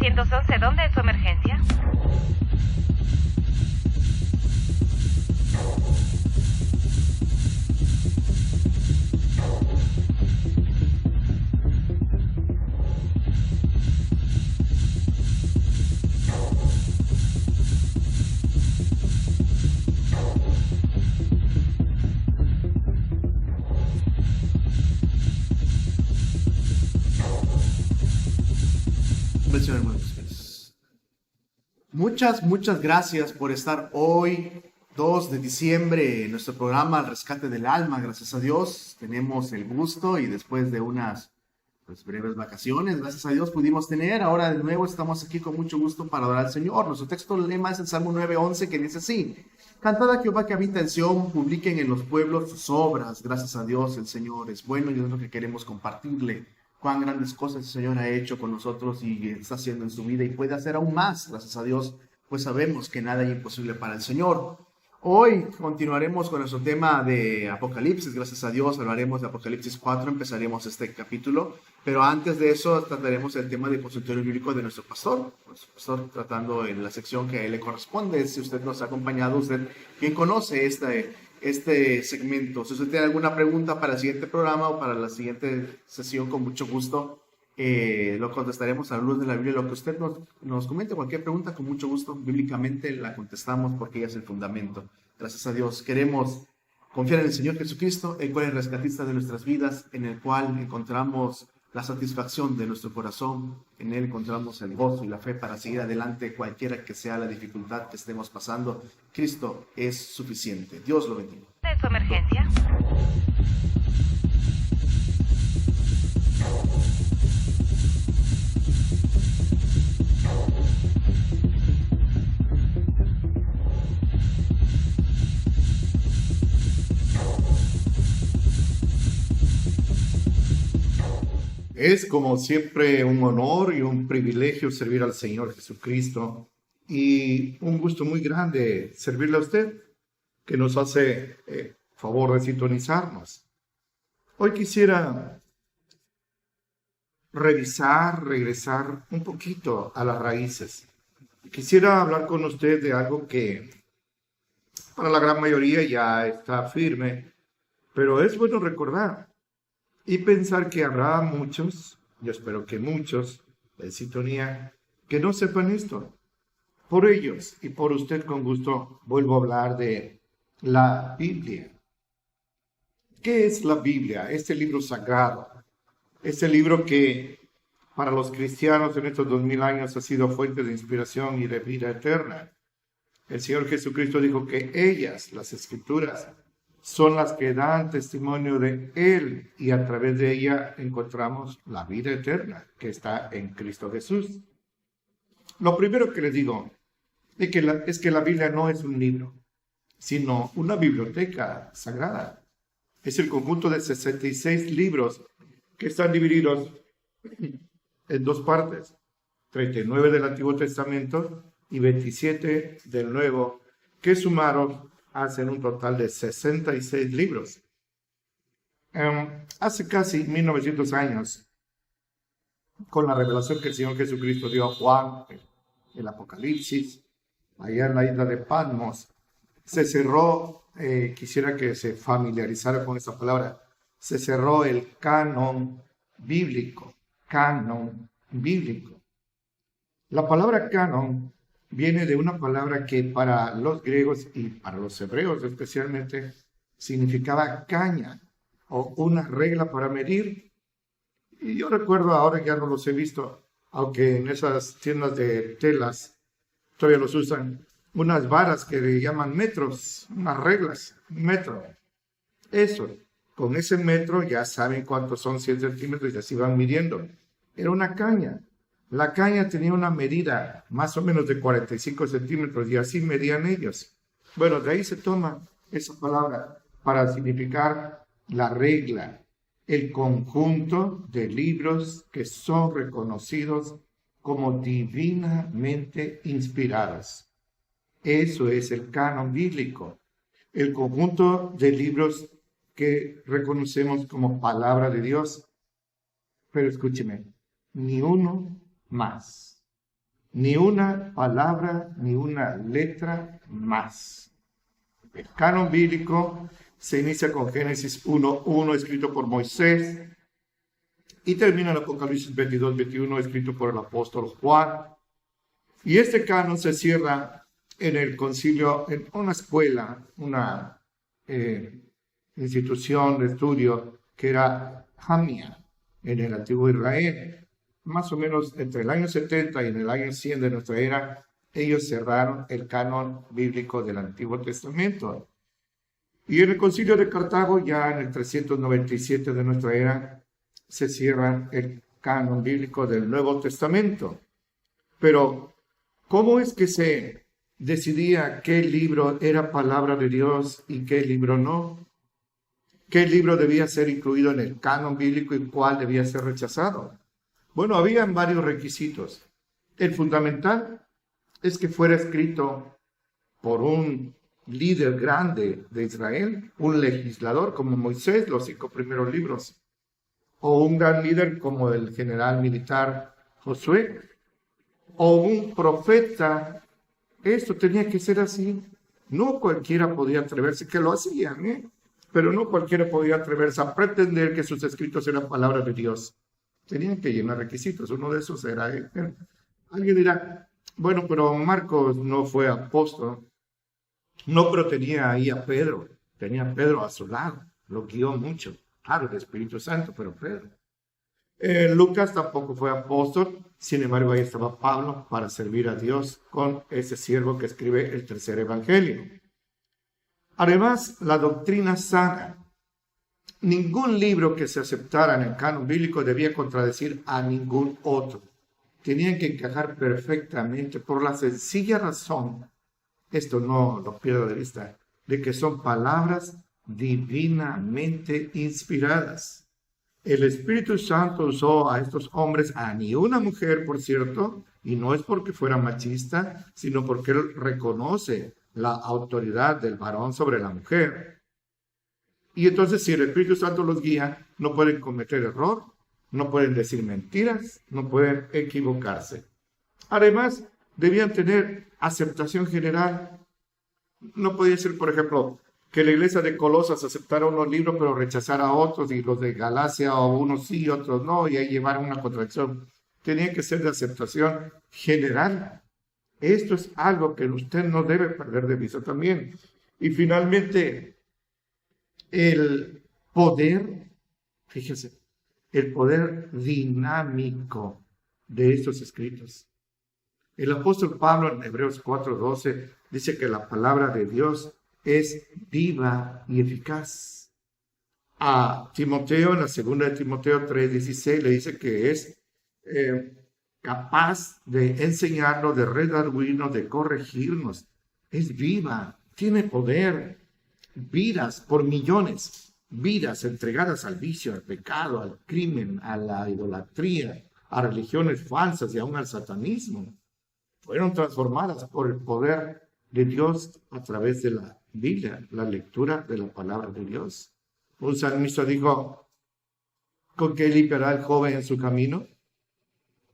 911, ¿dónde es su emergencia? Bendiciones, hermanos. Muchas gracias por estar hoy, 2 de diciembre, en nuestro programa El Rescate del Alma. Gracias a Dios tenemos el gusto y después de unas breves vacaciones, gracias a Dios pudimos tener. Ahora de nuevo estamos aquí con mucho gusto para adorar al Señor. Nuestro texto lema es el Salmo 9:11, que dice así: Cantad a Jehová que habita en Sión, publiquen en los pueblos sus obras. Gracias a Dios, el Señor es bueno y es lo que queremos compartirle. Cuán grandes cosas el Señor ha hecho con nosotros y está haciendo en su vida y puede hacer aún más. Gracias a Dios, pues sabemos que nada es imposible para el Señor. Hoy continuaremos con nuestro tema de Apocalipsis. Gracias a Dios hablaremos de Apocalipsis 4, empezaremos este capítulo. Pero antes de eso trataremos el tema de consultorio bíblico de nuestro pastor tratando en la sección que a él le corresponde. Si usted nos ha acompañado, usted bien conoce este segmento. Si usted tiene alguna pregunta para el siguiente programa o para la siguiente sesión, con mucho gusto lo contestaremos a la luz de la Biblia. Lo que usted nos comente, cualquier pregunta, con mucho gusto, bíblicamente la contestamos porque ella es el fundamento. Gracias a Dios. Queremos confiar en el Señor Jesucristo, el cual es el rescatista de nuestras vidas, en el cual encontramos la satisfacción de nuestro corazón. En Él encontramos el gozo y la fe para seguir adelante, cualquiera que sea la dificultad que estemos pasando. Cristo es suficiente. Dios lo bendiga. ¿Dónde es su emergencia? Es como siempre un honor y un privilegio servir al Señor Jesucristo y un gusto muy grande servirle a usted, que nos hace favor de sintonizarnos. Hoy quisiera regresar un poquito a las raíces. Quisiera hablar con usted de algo que para la gran mayoría ya está firme, pero es bueno recordar y pensar que habrá muchos, yo espero que muchos, en sintonía, que no sepan esto. Por ellos y por usted, con gusto, vuelvo a hablar de la Biblia. ¿Qué es la Biblia? Este libro sagrado, este libro que para los cristianos en estos 2000 años ha sido fuente de inspiración y de vida eterna. El Señor Jesucristo dijo que ellas, las Escrituras, son las que dan testimonio de Él, y a través de ella encontramos la vida eterna que está en Cristo Jesús. Lo primero que les digo es que la Biblia no es un libro, sino una biblioteca sagrada. Es el conjunto de 66 libros que están divididos en dos partes: 39 del Antiguo Testamento y 27 del Nuevo, que sumaron hacen un total de 66 libros. Hace casi 1900 años, con la revelación que el Señor Jesucristo dio a Juan, el Apocalipsis, allá en la isla de Patmos, se cerró, quisiera que se familiarizara con esa palabra, se cerró el canon bíblico. La palabra canon viene de una palabra que para los griegos y para los hebreos especialmente significaba caña o una regla para medir. Y yo recuerdo, ahora ya no los he visto, aunque en esas tiendas de telas todavía los usan, unas varas que le llaman metros, unas reglas, metro. Eso, con ese metro ya saben cuántos son 100 centímetros y así van midiendo. Era una caña. La caña tenía una medida más o menos de 45 centímetros y así medían ellos. Bueno, de ahí se toma esa palabra para significar la regla, el conjunto de libros que son reconocidos como divinamente inspirados. Eso es el canon bíblico, el conjunto de libros que reconocemos como palabra de Dios. Pero escúcheme, ni uno más. ni una palabra, ni una letra más. El canon bíblico se inicia con Génesis 1:1, escrito por Moisés, y termina en Apocalipsis 22:21, escrito por el apóstol Juan. Y este canon se cierra en el concilio, en una escuela, una institución de estudio que era Jamia en el antiguo Israel. Más o menos entre el año 70 y en el año 100 de nuestra era, ellos cerraron el canon bíblico del Antiguo Testamento. Y en el concilio de Cartago, ya en el 397 de nuestra era, se cierra el canon bíblico del Nuevo Testamento. Pero, ¿cómo es que se decidía qué libro era palabra de Dios y qué libro no? ¿Qué libro debía ser incluido en el canon bíblico y cuál debía ser rechazado? Bueno, habían varios requisitos. El fundamental es que fuera escrito por un líder grande de Israel, un legislador como Moisés, los 5 primeros libros, o un gran líder como el general militar Josué, o un profeta. Esto tenía que ser así. No cualquiera podía atreverse, que lo hacían, pero no cualquiera podía atreverse a pretender que sus escritos eran palabra de Dios. Tenían que llenar requisitos. Uno de esos era él. Alguien dirá, bueno, pero Marcos no fue apóstol. No, pero tenía ahí a Pedro. Tenía a Pedro a su lado. Lo guió mucho. Claro, el Espíritu Santo, pero Pedro. Lucas tampoco fue apóstol. Sin embargo, ahí estaba Pablo para servir a Dios con ese siervo que escribe el tercer evangelio. Además, la doctrina sana. Ningún libro que se aceptara en el canon bíblico debía contradecir a ningún otro. Tenían que encajar perfectamente por la sencilla razón, esto no lo pierdo de vista, de que son palabras divinamente inspiradas. El Espíritu Santo usó a estos hombres, a ni una mujer, por cierto, y no es porque fuera machista, sino porque él reconoce la autoridad del varón sobre la mujer. Y entonces, si el Espíritu Santo los guía, no pueden cometer error, no pueden decir mentiras, no pueden equivocarse. Además, debían tener aceptación general. No podía ser, por ejemplo, que la iglesia de Colosas aceptara unos libros, pero rechazara a otros, y los de Galacia, o unos sí, otros no, y ahí llevara una contradicción. Tenía que ser de aceptación general. Esto es algo que usted no debe perder de vista también. Y finalmente, el poder, fíjese, el poder dinámico de estos escritos. El apóstol Pablo en Hebreos 4:12 dice que la palabra de Dios es viva y eficaz. A Timoteo, en la segunda de Timoteo 3:16, le dice que es capaz de enseñarnos, de redarguirnos, de corregirnos. Es viva, tiene poder. Vidas por millones, vidas entregadas al vicio, al pecado, al crimen, a la idolatría, a religiones falsas y aún al satanismo, fueron transformadas por el poder de Dios a través de la Biblia, la lectura de la palabra de Dios. Un salmista dijo, ¿con qué limpiará el joven en su camino?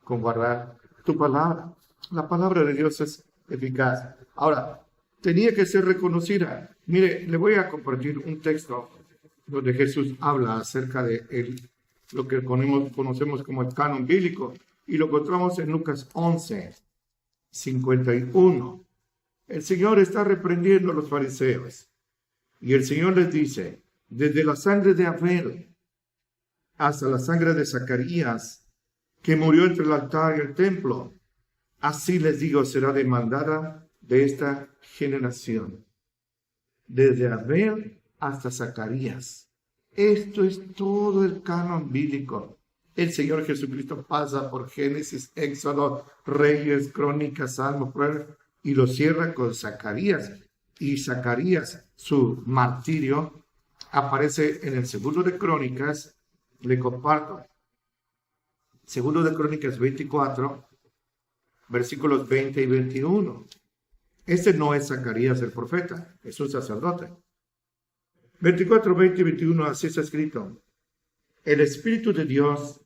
Con guardar tu palabra. La palabra de Dios es eficaz. Ahora, tenía que ser reconocida. Mire, le voy a compartir un texto donde Jesús habla acerca de lo que conocemos como el canon bíblico, y lo encontramos en Lucas 11:51. El Señor está reprendiendo a los fariseos, y el Señor les dice, desde la sangre de Abel hasta la sangre de Zacarías, que murió entre el altar y el templo, así les digo, será demandada de esta generación. Desde Abel hasta Zacarías. Esto es todo el canon bíblico. El Señor Jesucristo pasa por Génesis, Éxodo, Reyes, Crónicas, Salmos, y lo cierra con Zacarías. Y Zacarías, su martirio, aparece en el segundo de Crónicas. Le comparto. Segundo de Crónicas 24, versículos 20 y 21. Este no es Zacarías el profeta, es un sacerdote. 24, 20 y 21, así está escrito. El Espíritu de Dios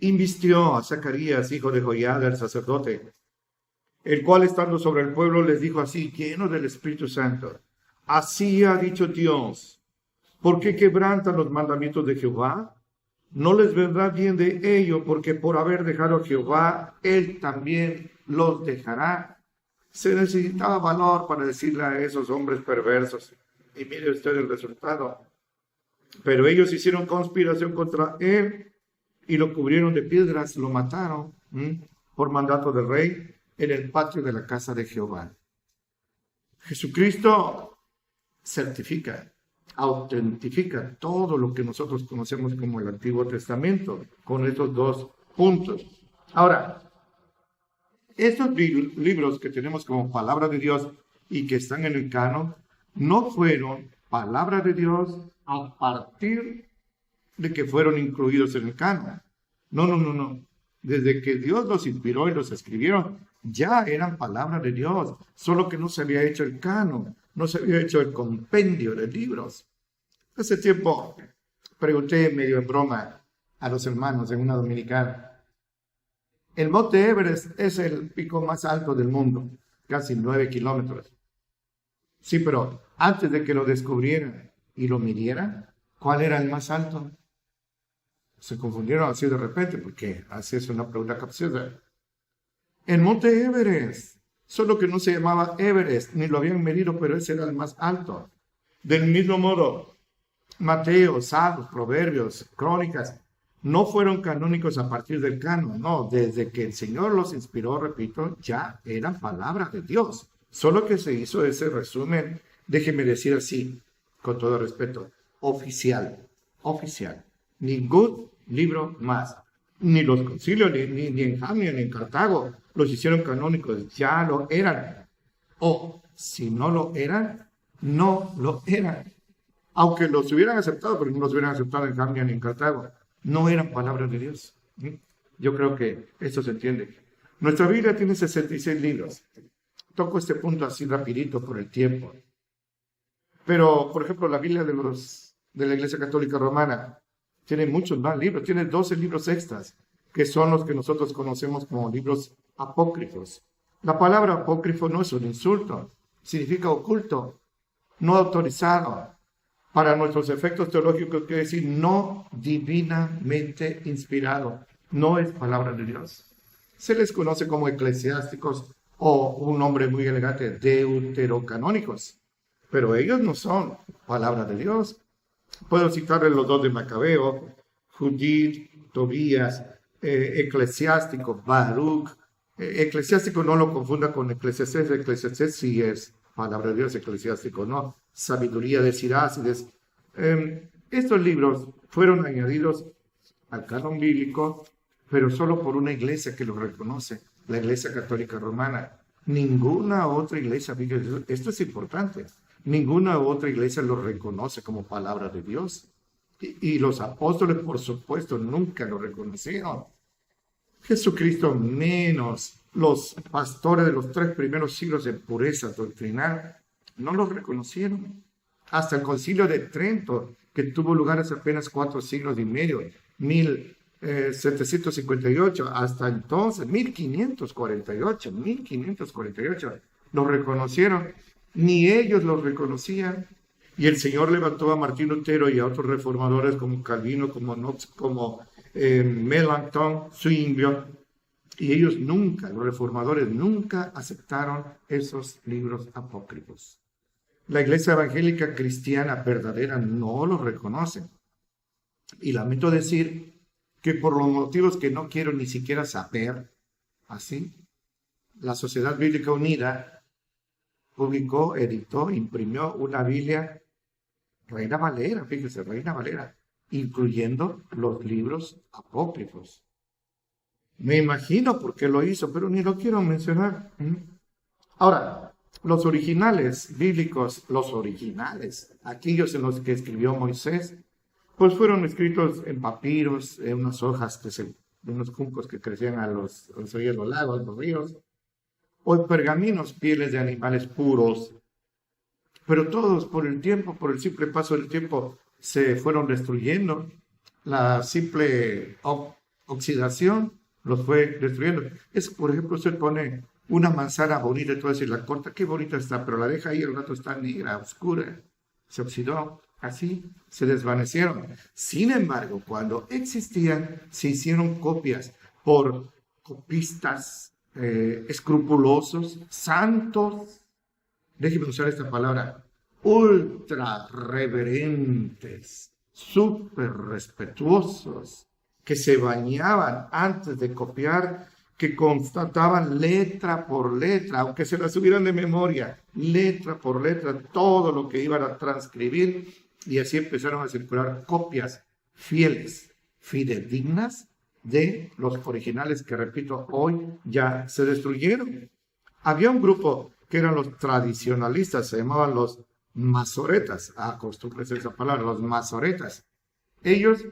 invistió a Zacarías, hijo de Joiada, el sacerdote, el cual estando sobre el pueblo les dijo así, lleno del Espíritu Santo, así ha dicho Dios, ¿por qué quebrantan los mandamientos de Jehová? No les vendrá bien de ello, porque por haber dejado a Jehová, Él también los dejará. Se necesitaba valor para decirle a esos hombres perversos. Y mire usted el resultado. Pero ellos hicieron conspiración contra Él y lo cubrieron de piedras, lo mataron por mandato del rey en el patio de la casa de Jehová. Jesucristo certifica, autentifica todo lo que nosotros conocemos como el Antiguo Testamento, con estos dos puntos. Ahora, estos libros que tenemos como palabra de Dios y que están en el canon, no fueron palabra de Dios a partir de que fueron incluidos en el canon. No. Desde que Dios los inspiró y los escribieron, ya eran palabra de Dios, solo que no se había hecho el canon, no se había hecho el compendio de libros. Hace tiempo pregunté medio en broma a los hermanos en una dominicana. El monte Everest es el pico más alto del mundo, casi 9 kilómetros. Sí, pero antes de que lo descubrieran y lo midieran, ¿cuál era el más alto? Se confundieron así de repente porque así es una pregunta capciosa. El monte Everest, solo que no se llamaba Everest, ni lo habían medido, pero ese era el más alto. Del mismo modo, Mateo, Salmos, Proverbios, Crónicas, no fueron canónicos a partir del canon, no, desde que el Señor los inspiró, repito, ya eran palabras de Dios. Solo que se hizo ese resumen, déjeme decir así, con todo respeto, oficial. Ningún libro más, ni los concilios, ni en Jamnia, ni en Cartago, los hicieron canónicos, ya lo eran. O si no lo eran, no lo eran. Aunque los hubieran aceptado, pero no los hubieran aceptado en Jamnia ni en Cartago. No eran palabras de Dios. Yo creo que esto se entiende. Nuestra Biblia tiene 66 libros. Toco este punto así rapidito por el tiempo. Pero, por ejemplo, la Biblia de la Iglesia Católica Romana tiene muchos más libros. Tiene 12 libros extras, que son los que nosotros conocemos como libros apócrifos. La palabra apócrifo no es un insulto. Significa oculto, no autorizado. Para nuestros efectos teológicos quiere decir no divinamente inspirado, no es palabra de Dios. Se les conoce como eclesiásticos o un nombre muy elegante, deuterocanónicos, pero ellos no son palabra de Dios. Puedo citarles los dos de Macabeo, Judith, Tobías, eclesiástico, Baruch. Eclesiástico no lo confunda con eclesiastés sí es palabra de Dios, eclesiástico no. Sabiduría de Sirácides. Estos libros fueron añadidos al canon bíblico, pero solo por una iglesia que los reconoce, la Iglesia Católica Romana. Ninguna otra iglesia, esto es importante, ninguna otra iglesia los reconoce como palabra de Dios. Y los apóstoles, por supuesto, nunca lo reconocieron. Jesucristo menos. Los pastores de los 3 primeros siglos de pureza doctrinal no los reconocieron. Hasta el Concilio de Trento, que tuvo lugar hace apenas 4 siglos y medio, 1758, hasta entonces, 1548, los reconocieron. Ni ellos los reconocían. Y el Señor levantó a Martín Lutero y a otros reformadores como Calvino, como Knox, como Melanchthon, Zwinglio. Y ellos nunca, los reformadores nunca aceptaron esos libros apócrifos. La iglesia evangélica cristiana verdadera no los reconoce. Y lamento decir que por los motivos que no quiero ni siquiera saber, así, la Sociedad Bíblica Unida publicó, editó, imprimió una Biblia Reina Valera, fíjese, Reina Valera, incluyendo los libros apócrifos. Me imagino por qué lo hizo, pero ni lo quiero mencionar. Ahora, los originales bíblicos, aquellos en los que escribió Moisés, pues fueron escritos en papiros, en unas hojas, de unos juncos que crecían a los orillas de los lagos, los ríos, o en pergaminos, pieles de animales puros. Pero todos por el simple paso del tiempo, se fueron destruyendo. La simple oxidación los fue destruyendo. Es, por ejemplo, usted pone una manzana bonita y todo eso y la corta, qué bonita está, pero la deja ahí, el rato está negra, oscura, se oxidó, así se desvanecieron. Sin embargo, cuando existían, se hicieron copias por copistas escrupulosos, santos, déjeme usar esta palabra, ultra reverentes, súper respetuosos, que se bañaban antes de copiar, que constataban letra por letra, aunque se las subieran de memoria, letra por letra, todo lo que iban a transcribir, y así empezaron a circular copias fieles, fidedignas de los originales que, repito, hoy ya se destruyeron. Había un grupo que eran los tradicionalistas, se llamaban los masoretas, acostúmbrese esa palabra, los masoretas. Ellos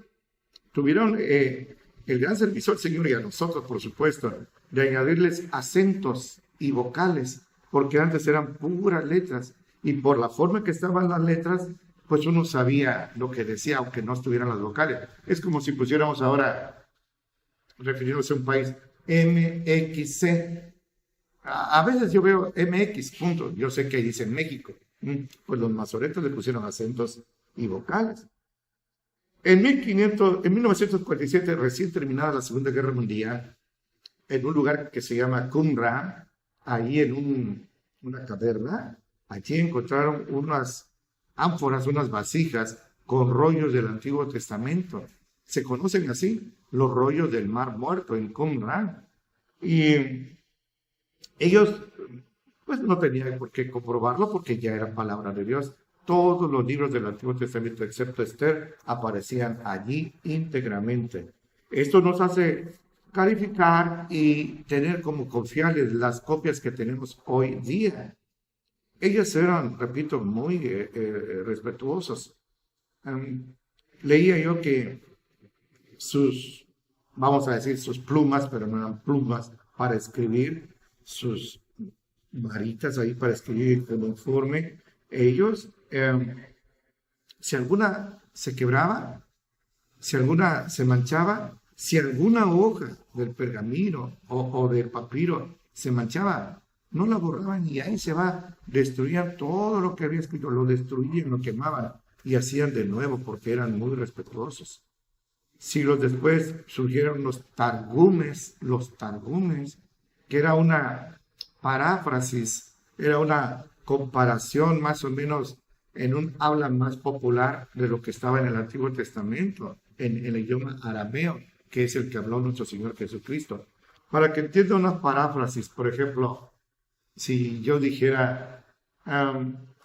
tuvieron el gran servicio al Señor y a nosotros, por supuesto, de añadirles acentos y vocales, porque antes eran puras letras, y por la forma que estaban las letras, pues uno sabía lo que decía, aunque no estuvieran las vocales. Es como si pusiéramos ahora, refiriéndose a un país, MXC. A veces yo veo MX, punto. Yo sé que dice México. Pues los masoretas le pusieron acentos y vocales. En 1947, recién terminada la Segunda Guerra Mundial, en un lugar que se llama Qumran, ahí en una caverna, allí encontraron unas ánforas, unas vasijas con rollos del Antiguo Testamento. Se conocen así, los rollos del Mar Muerto en Qumran. Y ellos, pues no tenían por qué comprobarlo porque ya era palabra de Dios. Todos los libros del Antiguo Testamento, excepto Esther, aparecían allí íntegramente. Esto nos hace calificar y tener como confiables las copias que tenemos hoy día. Ellos eran, repito, muy respetuosos. Leía yo que vamos a decir, sus plumas, pero no eran plumas para escribir, sus varitas ahí para escribir el informe, ellos, si alguna se quebraba, si alguna se manchaba, si alguna hoja del pergamino o del papiro se manchaba, no la borraban y ahí se va, destruían todo lo que había escrito, lo destruían, lo quemaban y hacían de nuevo porque eran muy respetuosos. Siglos después surgieron los targumes, que era una paráfrasis, era una comparación más o menos en un habla más popular de lo que estaba en el Antiguo Testamento, en el idioma arameo, que es el que habló nuestro Señor Jesucristo. Para que entienda una paráfrasis, por ejemplo, si yo dijera,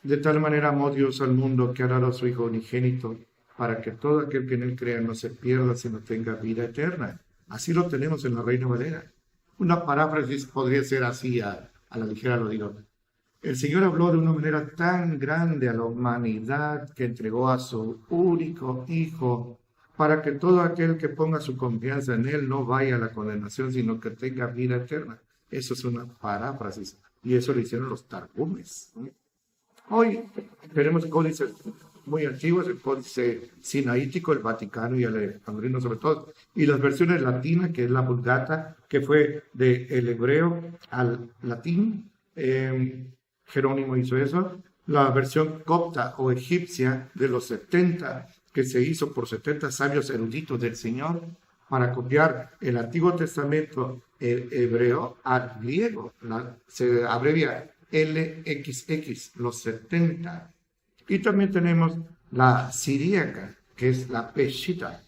de tal manera amó Dios al mundo que ha dado a su Hijo unigénito, para que todo aquel que en él crea no se pierda, sino tenga vida eterna. Así lo tenemos en la Reina Valera. Una paráfrasis podría ser así, a la ligera lo digo. El Señor habló de una manera tan grande a la humanidad que entregó a su único Hijo para que todo aquel que ponga su confianza en Él no vaya a la condenación, sino que tenga vida eterna. Eso es una paráfrasis y eso lo hicieron los targumes. Hoy tenemos códices muy antiguos, el códice sinaítico, el Vaticano y el alejandrino sobre todo, y las versiones latinas, que es la Vulgata, que fue del hebreo al latín. Jerónimo hizo eso. La versión copta o egipcia de los 70, que se hizo por 70 sabios eruditos del Señor para copiar el Antiguo Testamento hebreo al griego. Se abrevia LXX, los 70. Y también tenemos la siríaca, que es la Peshita,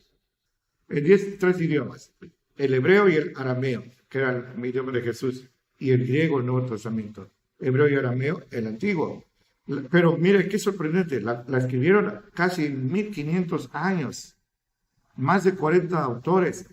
en 3 idiomas, el hebreo y el arameo, que era el idioma de Jesús, y el griego, el Nuevo Testamento. Hebreo y arameo, el antiguo. Pero mire, qué sorprendente, la escribieron casi 1500 años, más de 40 autores,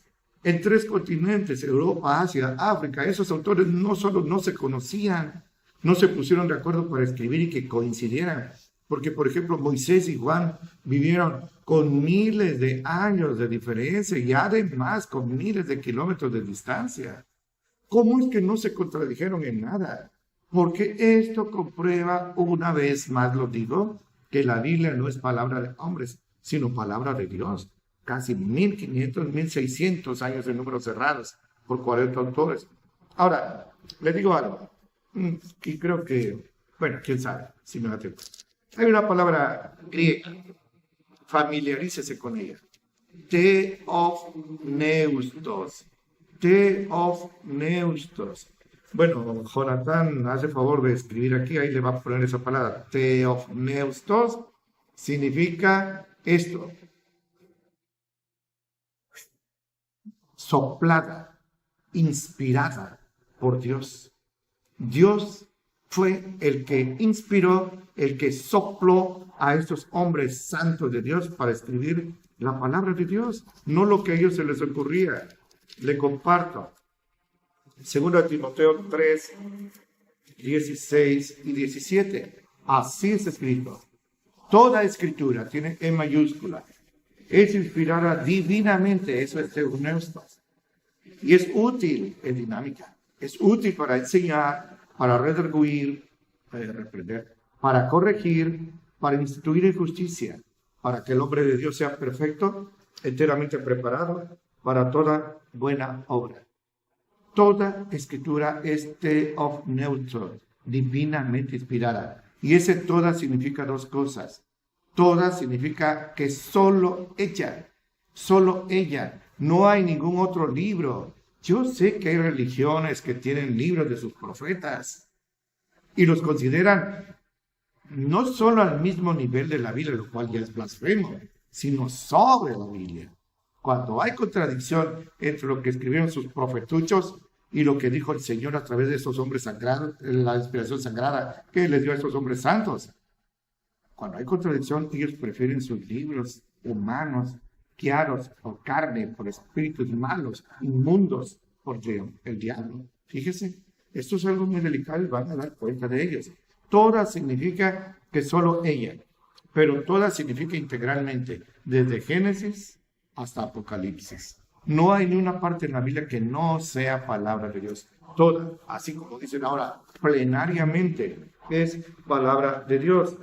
en 3 continentes, Europa, Asia, África. Esos autores no solo no se conocían, no se pusieron de acuerdo para escribir y que coincidieran, porque por ejemplo Moisés y Juan vivieron con miles de años de diferencia y además con miles de kilómetros de distancia. ¿Cómo es que no se contradijeron en nada? Porque esto comprueba una vez más, lo digo, que la Biblia no es palabra de hombres, sino palabra de Dios. casi 1500, 1600 años de números cerrados por 40 autores. Ahora, le digo algo, y creo que, bueno, quién sabe, si me da tiempo. Hay una palabra griega, familiarícese con ella. Theopneustos. Theopneustos. Bueno, Jonathan hace favor de escribir aquí, ahí le va a poner esa palabra. Theopneustos significa esto. Soplada, inspirada por Dios. Dios fue el que inspiró, el que sopló a estos hombres santos de Dios para escribir la palabra de Dios, no lo que a ellos se les ocurría. Le comparto. 2 Timoteo 3, 16 y 17. Así es escrito. Toda escritura tiene E mayúscula. Es inspirada divinamente, eso es Theopneustos. Y es útil, es dinámica. Es útil para enseñar, para redarguir, para reprender, para corregir, para instituir en justicia, para que el hombre de Dios sea perfecto, enteramente preparado para toda buena obra. Toda escritura es Theopneustos, divinamente inspirada. Y ese toda significa dos cosas. Toda significa que solo ella, no hay ningún otro libro. Yo sé que hay religiones que tienen libros de sus profetas y los consideran no solo al mismo nivel de la Biblia, lo cual ya es blasfemo, sino sobre la Biblia. Cuando hay contradicción entre lo que escribieron sus profetuchos y lo que dijo el Señor a través de esos hombres sagrados, la inspiración sagrada que les dio a esos hombres santos. Cuando hay contradicción, ellos prefieren sus libros humanos, guiados por carne, por espíritus malos, inmundos, por el diablo. Fíjese, esto es algo muy delicado y van a dar cuenta de ellos. Toda significa que solo ella, pero toda significa integralmente, desde Génesis hasta Apocalipsis. No hay ni una parte en la Biblia que no sea palabra de Dios. Toda, así como dicen ahora, plenariamente es palabra de Dios.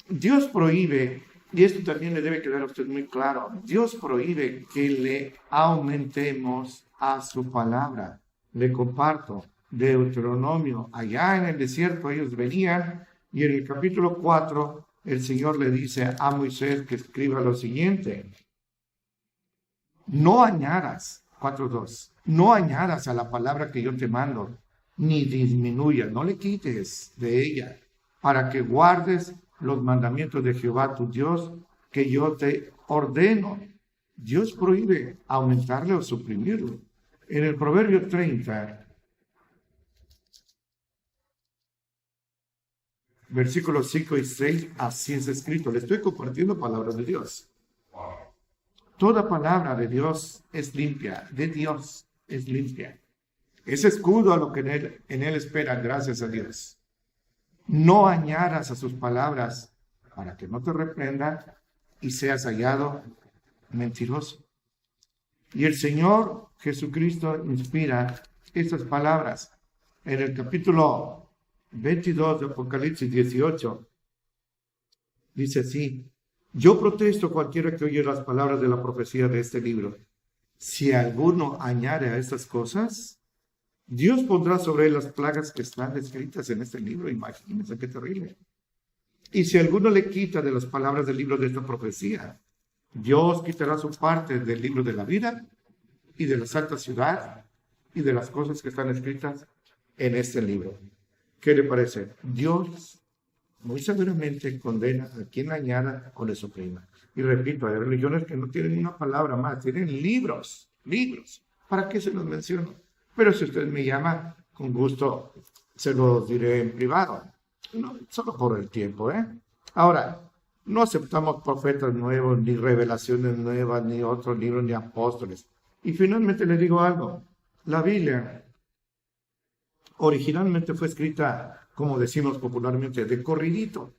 Dios prohíbe, y esto también le debe quedar a usted muy claro, Dios prohíbe que le aumentemos a su palabra. Le comparto, Deuteronomio, allá en el desierto ellos venían, y en el capítulo 4 el Señor le dice a Moisés que escriba lo siguiente: no añadas, 4:2, no añadas a la palabra que yo te mando, ni disminuyas, no le quites de ella, para que guardes los mandamientos de Jehová tu Dios, que yo te ordeno. Dios prohíbe aumentarle o suprimirlo. En el Proverbio 30, versículos 5 y 6, así es escrito. Le estoy compartiendo palabras de Dios. Toda palabra de Dios es limpia, de Dios es limpia. Es escudo a lo que en él esperan, gracias a Dios. No añadas a sus palabras para que no te reprenda y seas hallado mentiroso. Y el Señor Jesucristo inspira estas palabras. En el capítulo 22 de Apocalipsis 18, dice así: yo protesto a cualquiera que oye las palabras de la profecía de este libro. Si alguno añade a estas cosas, Dios pondrá sobre él las plagas que están escritas en este libro. Imagínense qué terrible. Y si alguno le quita de las palabras del libro de esta profecía, Dios quitará su parte del libro de la vida y de la santa ciudad y de las cosas que están escritas en este libro. ¿Qué le parece? Dios muy severamente condena a quien añada o le suprima. Y repito, hay religiones que no tienen una palabra más, tienen libros. ¿Para qué se los menciono? Pero si usted me llama, con gusto se los diré en privado. No, solo por el tiempo, ¿eh? Ahora, no aceptamos profetas nuevos, ni revelaciones nuevas, ni otros libros, ni apóstoles. Y finalmente le digo algo. La Biblia originalmente fue escrita, como decimos popularmente, de corridito.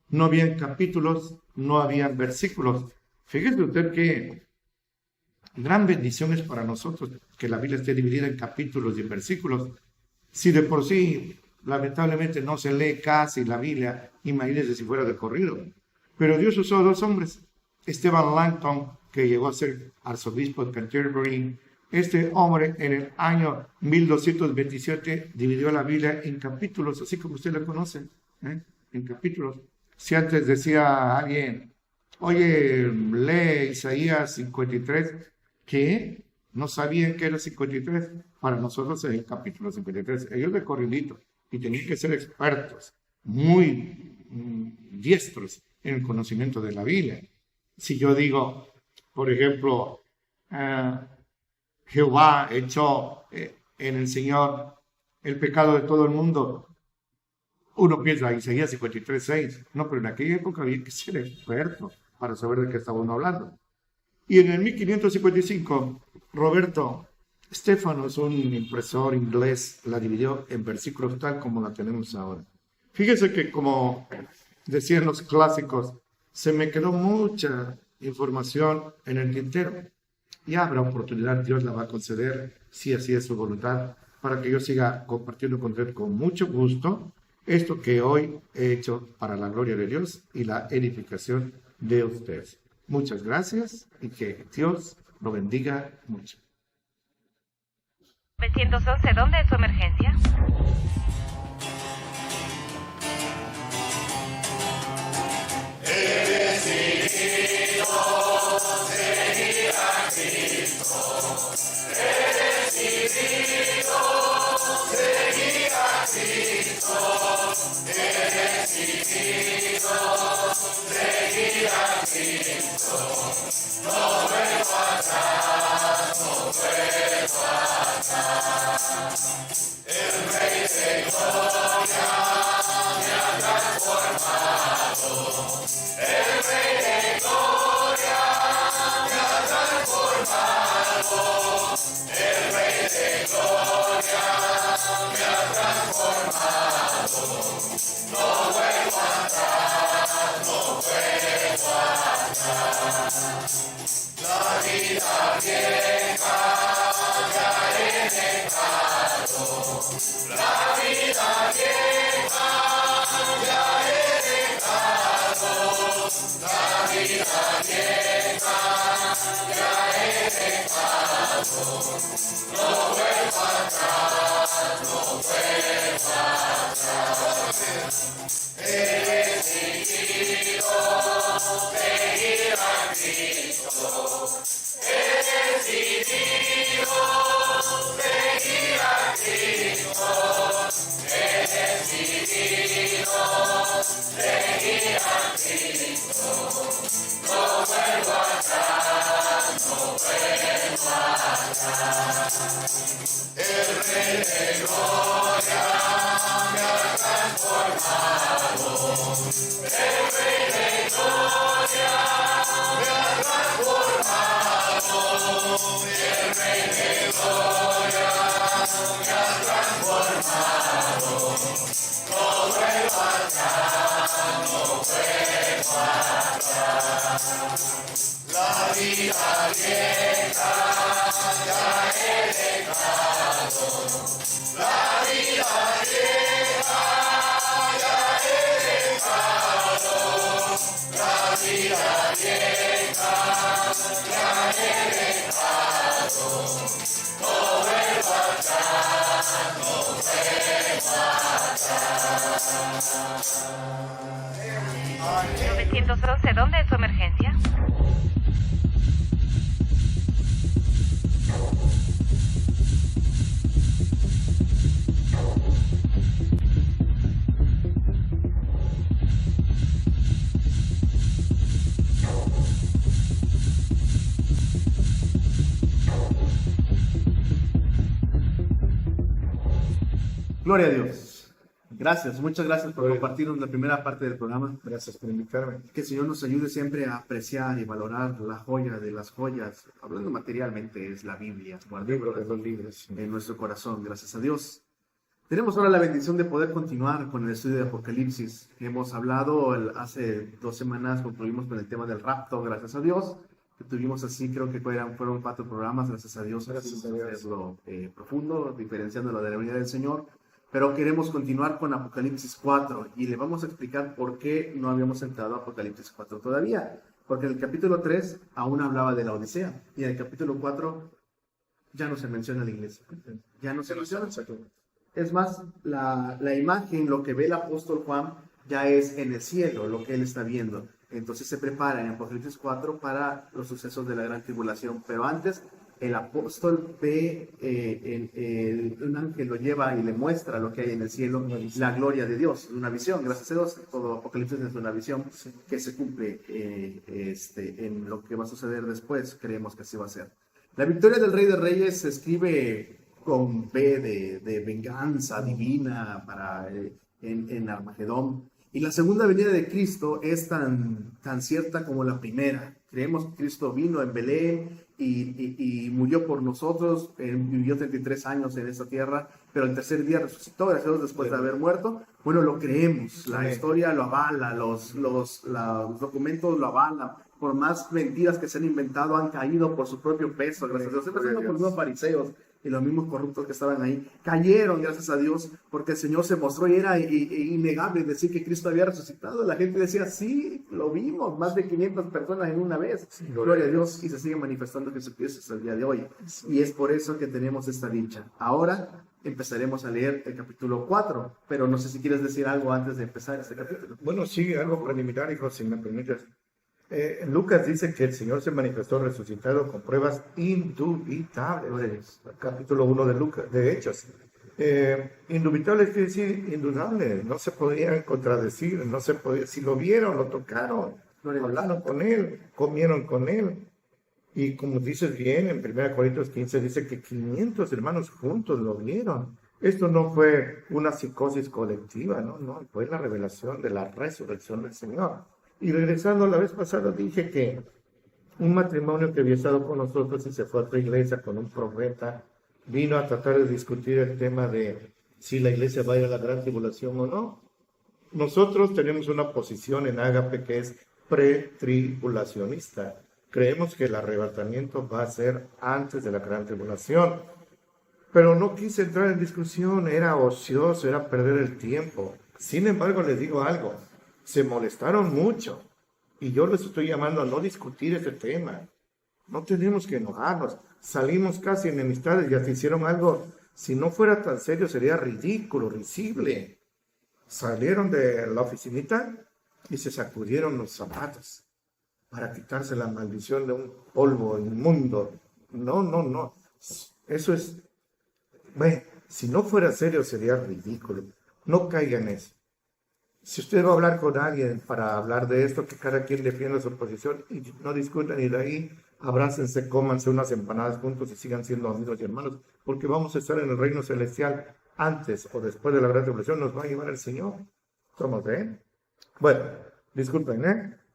No habían capítulos, no habían versículos. Fíjese usted que gran bendición es para nosotros que la Biblia esté dividida en capítulos y en versículos. Si de por sí, lamentablemente, no se lee casi la Biblia, imagínense si fuera de corrido. Pero Dios usó 2 hombres, Esteban Langton, que llegó a ser arzobispo de Canterbury. Este hombre en el año 1227 dividió la Biblia en capítulos, así como usted la conoce, en capítulos. Si antes decía alguien, oye, lee Isaías 53, ¿qué? No sabían que era 53. Para nosotros es el capítulo 53. Ellos de corridito y tenían que ser expertos, muy diestros en el conocimiento de la Biblia. Si yo digo, por ejemplo, Jehová echó en el Señor el pecado de todo el mundo, uno piensa Isaías 53:6. No, pero en aquella época había que ser experto para saber de qué estaba uno hablando. Y en el 1555, Roberto Stephanos, un impresor inglés, la dividió en versículos tal como la tenemos ahora. Fíjese que, como decían los clásicos, se me quedó mucha información en el tintero. Ya habrá oportunidad, Dios la va a conceder, si así es su voluntad, para que yo siga compartiendo con usted con mucho gusto esto que hoy he hecho para la gloria de Dios y la edificación de ustedes. Muchas gracias y que Dios lo bendiga mucho. 911, ¿dónde es su emergencia? ¿Dónde es su emergencia? Gloria a Dios. Gracias, muchas gracias por compartirnos la primera parte del programa. Gracias por invitarme. Que el Señor nos ayude siempre a apreciar y valorar la joya de las joyas. Hablando materialmente, es la Biblia. Libro de los libros. En nuestro corazón, gracias a Dios. Tenemos ahora la bendición de poder continuar con el estudio de Apocalipsis. Hemos hablado hace 2 semanas, concluimos con el tema del rapto, gracias a Dios. Que tuvimos así, creo que fueron 4 programas, gracias a Dios. Gracias a Dios. Hacerlo profundo, diferenciándolo de la venida del Señor. Pero queremos continuar con Apocalipsis 4 y le vamos a explicar por qué no habíamos entrado a Apocalipsis 4 todavía. Porque en el capítulo 3 aún hablaba de la Odisea, y en el capítulo 4 ya no se menciona la iglesia. Ya no se menciona. Es más, la imagen, lo que ve el apóstol Juan, ya es en el cielo, lo que él está viendo. Entonces se prepara en Apocalipsis 4 para los sucesos de la gran tribulación. Pero antes, el apóstol ve, un ángel lo lleva y le muestra lo que hay en el cielo, la gloria de Dios, una visión, gracias a Dios. Todo Apocalipsis es una visión que se cumple en lo que va a suceder después. Creemos que así va a ser. La victoria del Rey de Reyes se escribe con B de venganza divina en Armagedón. Y la segunda venida de Cristo es tan cierta como la primera. Creemos que Cristo vino en Belén y murió por nosotros, vivió 33 años en esta tierra, pero el tercer día resucitó, gracias a Dios, después de haber muerto. Bueno, lo creemos, la historia lo avala, los documentos lo avalan. Por más mentiras que se han inventado, han caído por su propio peso, gracias a Dios. Empezando por los mismos fariseos y los mismos corruptos que estaban ahí, cayeron, gracias a Dios, porque el Señor se mostró y era innegable decir que Cristo había resucitado. La gente decía, sí, lo vimos, más de 500 personas en una vez. Gloria a Dios, y se sigue manifestando Jesucristo hasta el día de hoy. Y es por eso que tenemos esta dicha. Ahora empezaremos a leer el capítulo 4, pero no sé si quieres decir algo antes de empezar este capítulo. Bueno, sí, algo preliminar, hijo, si me permites. Lucas dice que el Señor se manifestó resucitado con pruebas indubitables. Capítulo 1 de Lucas, de Hechos. Indubitables quiere decir indudable, no se podían contradecir, no se podía, si lo vieron, lo tocaron, hablaron con él, comieron con él. Y como dices bien, en 1 Corintios 15 dice que 500 hermanos juntos lo vieron. Esto no fue una psicosis colectiva, no, fue la revelación de la resurrección del Señor. Y regresando a la vez pasada, dije que un matrimonio que había estado con nosotros y se fue a otra iglesia con un profeta, vino a tratar de discutir el tema de si la iglesia va a ir a la gran tribulación o no. Nosotros tenemos una posición en Ágape que es pretribulacionista. Creemos que el arrebatamiento va a ser antes de la gran tribulación. Pero no quise entrar en discusión, era ocioso, era perder el tiempo. Sin embargo, les digo algo. Se molestaron mucho y yo les estoy llamando a no discutir ese tema. No tenemos que enojarnos. Salimos casi enemistades y hasta hicieron algo. Si no fuera tan serio sería ridículo, risible. Salieron de la oficinita y se sacudieron los zapatos para quitarse la maldición de un polvo inmundo. No. Eso es... Bueno, si no fuera serio sería ridículo. No caigan en eso. Si usted va a hablar con alguien para hablar de esto, que cada quien defienda su posición y no discutan, y de ahí abrácense, cómanse unas empanadas juntos y sigan siendo amigos y hermanos, porque vamos a estar en el reino celestial antes o después de la gran tribulación, nos va a llevar el Señor. ¿Somos de él? Bueno, disculpen,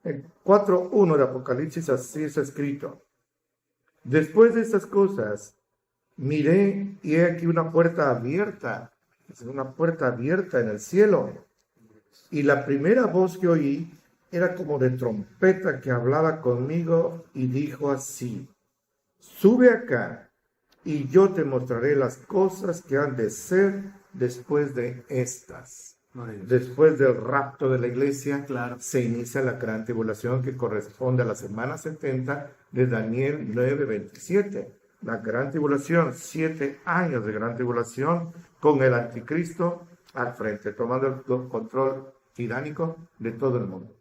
En 4.1 de Apocalipsis así está escrito. Después de estas cosas, miré y he aquí una puerta abierta en el cielo. Y la primera voz que oí era como de trompeta que hablaba conmigo y dijo así: sube acá y yo te mostraré las cosas que han de ser después de estas. Después del rapto de la iglesia, Claro. se inicia la gran tribulación que corresponde a la semana 70 de Daniel 9:27. La gran tribulación, 7 años de gran tribulación con el anticristo al frente, tomando el control tiránico de todo el mundo.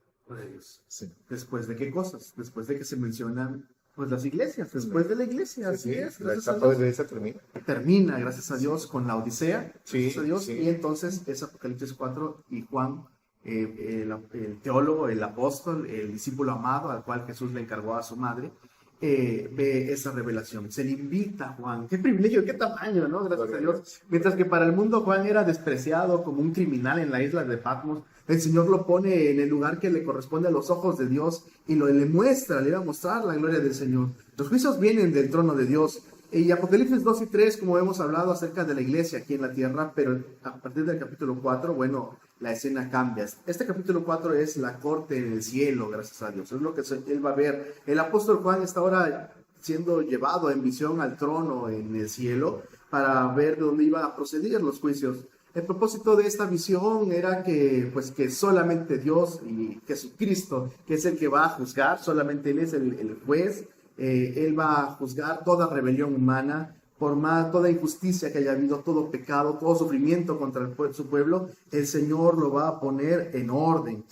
Sí. ¿Después de qué cosas? Después de que se mencionan pues las iglesias, después de la iglesia, así es. La etapa de la iglesia termina. Termina, gracias a Dios, con la Odisea, gracias a Dios, sí. y entonces es Apocalipsis 4 y Juan, el teólogo, el apóstol, el discípulo amado al cual Jesús le encargó a su madre, ve esa revelación. Se le invita a Juan. Qué privilegio, qué tamaño, ¿no? Gracias a Dios. Mientras que para el mundo Juan era despreciado como un criminal en la isla de Patmos, el Señor lo pone en el lugar que le corresponde a los ojos de Dios y le muestra, le va a mostrar la gloria del Señor. Los juicios vienen del trono de Dios. Y Apocalipsis 2 y 3, como hemos hablado acerca de la iglesia aquí en la tierra, pero a partir del capítulo 4, bueno, la escena cambia. Este capítulo 4 es la corte en el cielo, gracias a Dios. Es lo que él va a ver. El apóstol Juan está ahora siendo llevado en visión al trono en el cielo para ver dónde iban a proceder los juicios. El propósito de esta visión era que, pues, que solamente Dios y Jesucristo, que es el que va a juzgar, solamente Él es el juez, Él va a juzgar toda rebelión humana, por más toda injusticia que haya habido, todo pecado, todo sufrimiento contra su pueblo, el Señor lo va a poner en orden.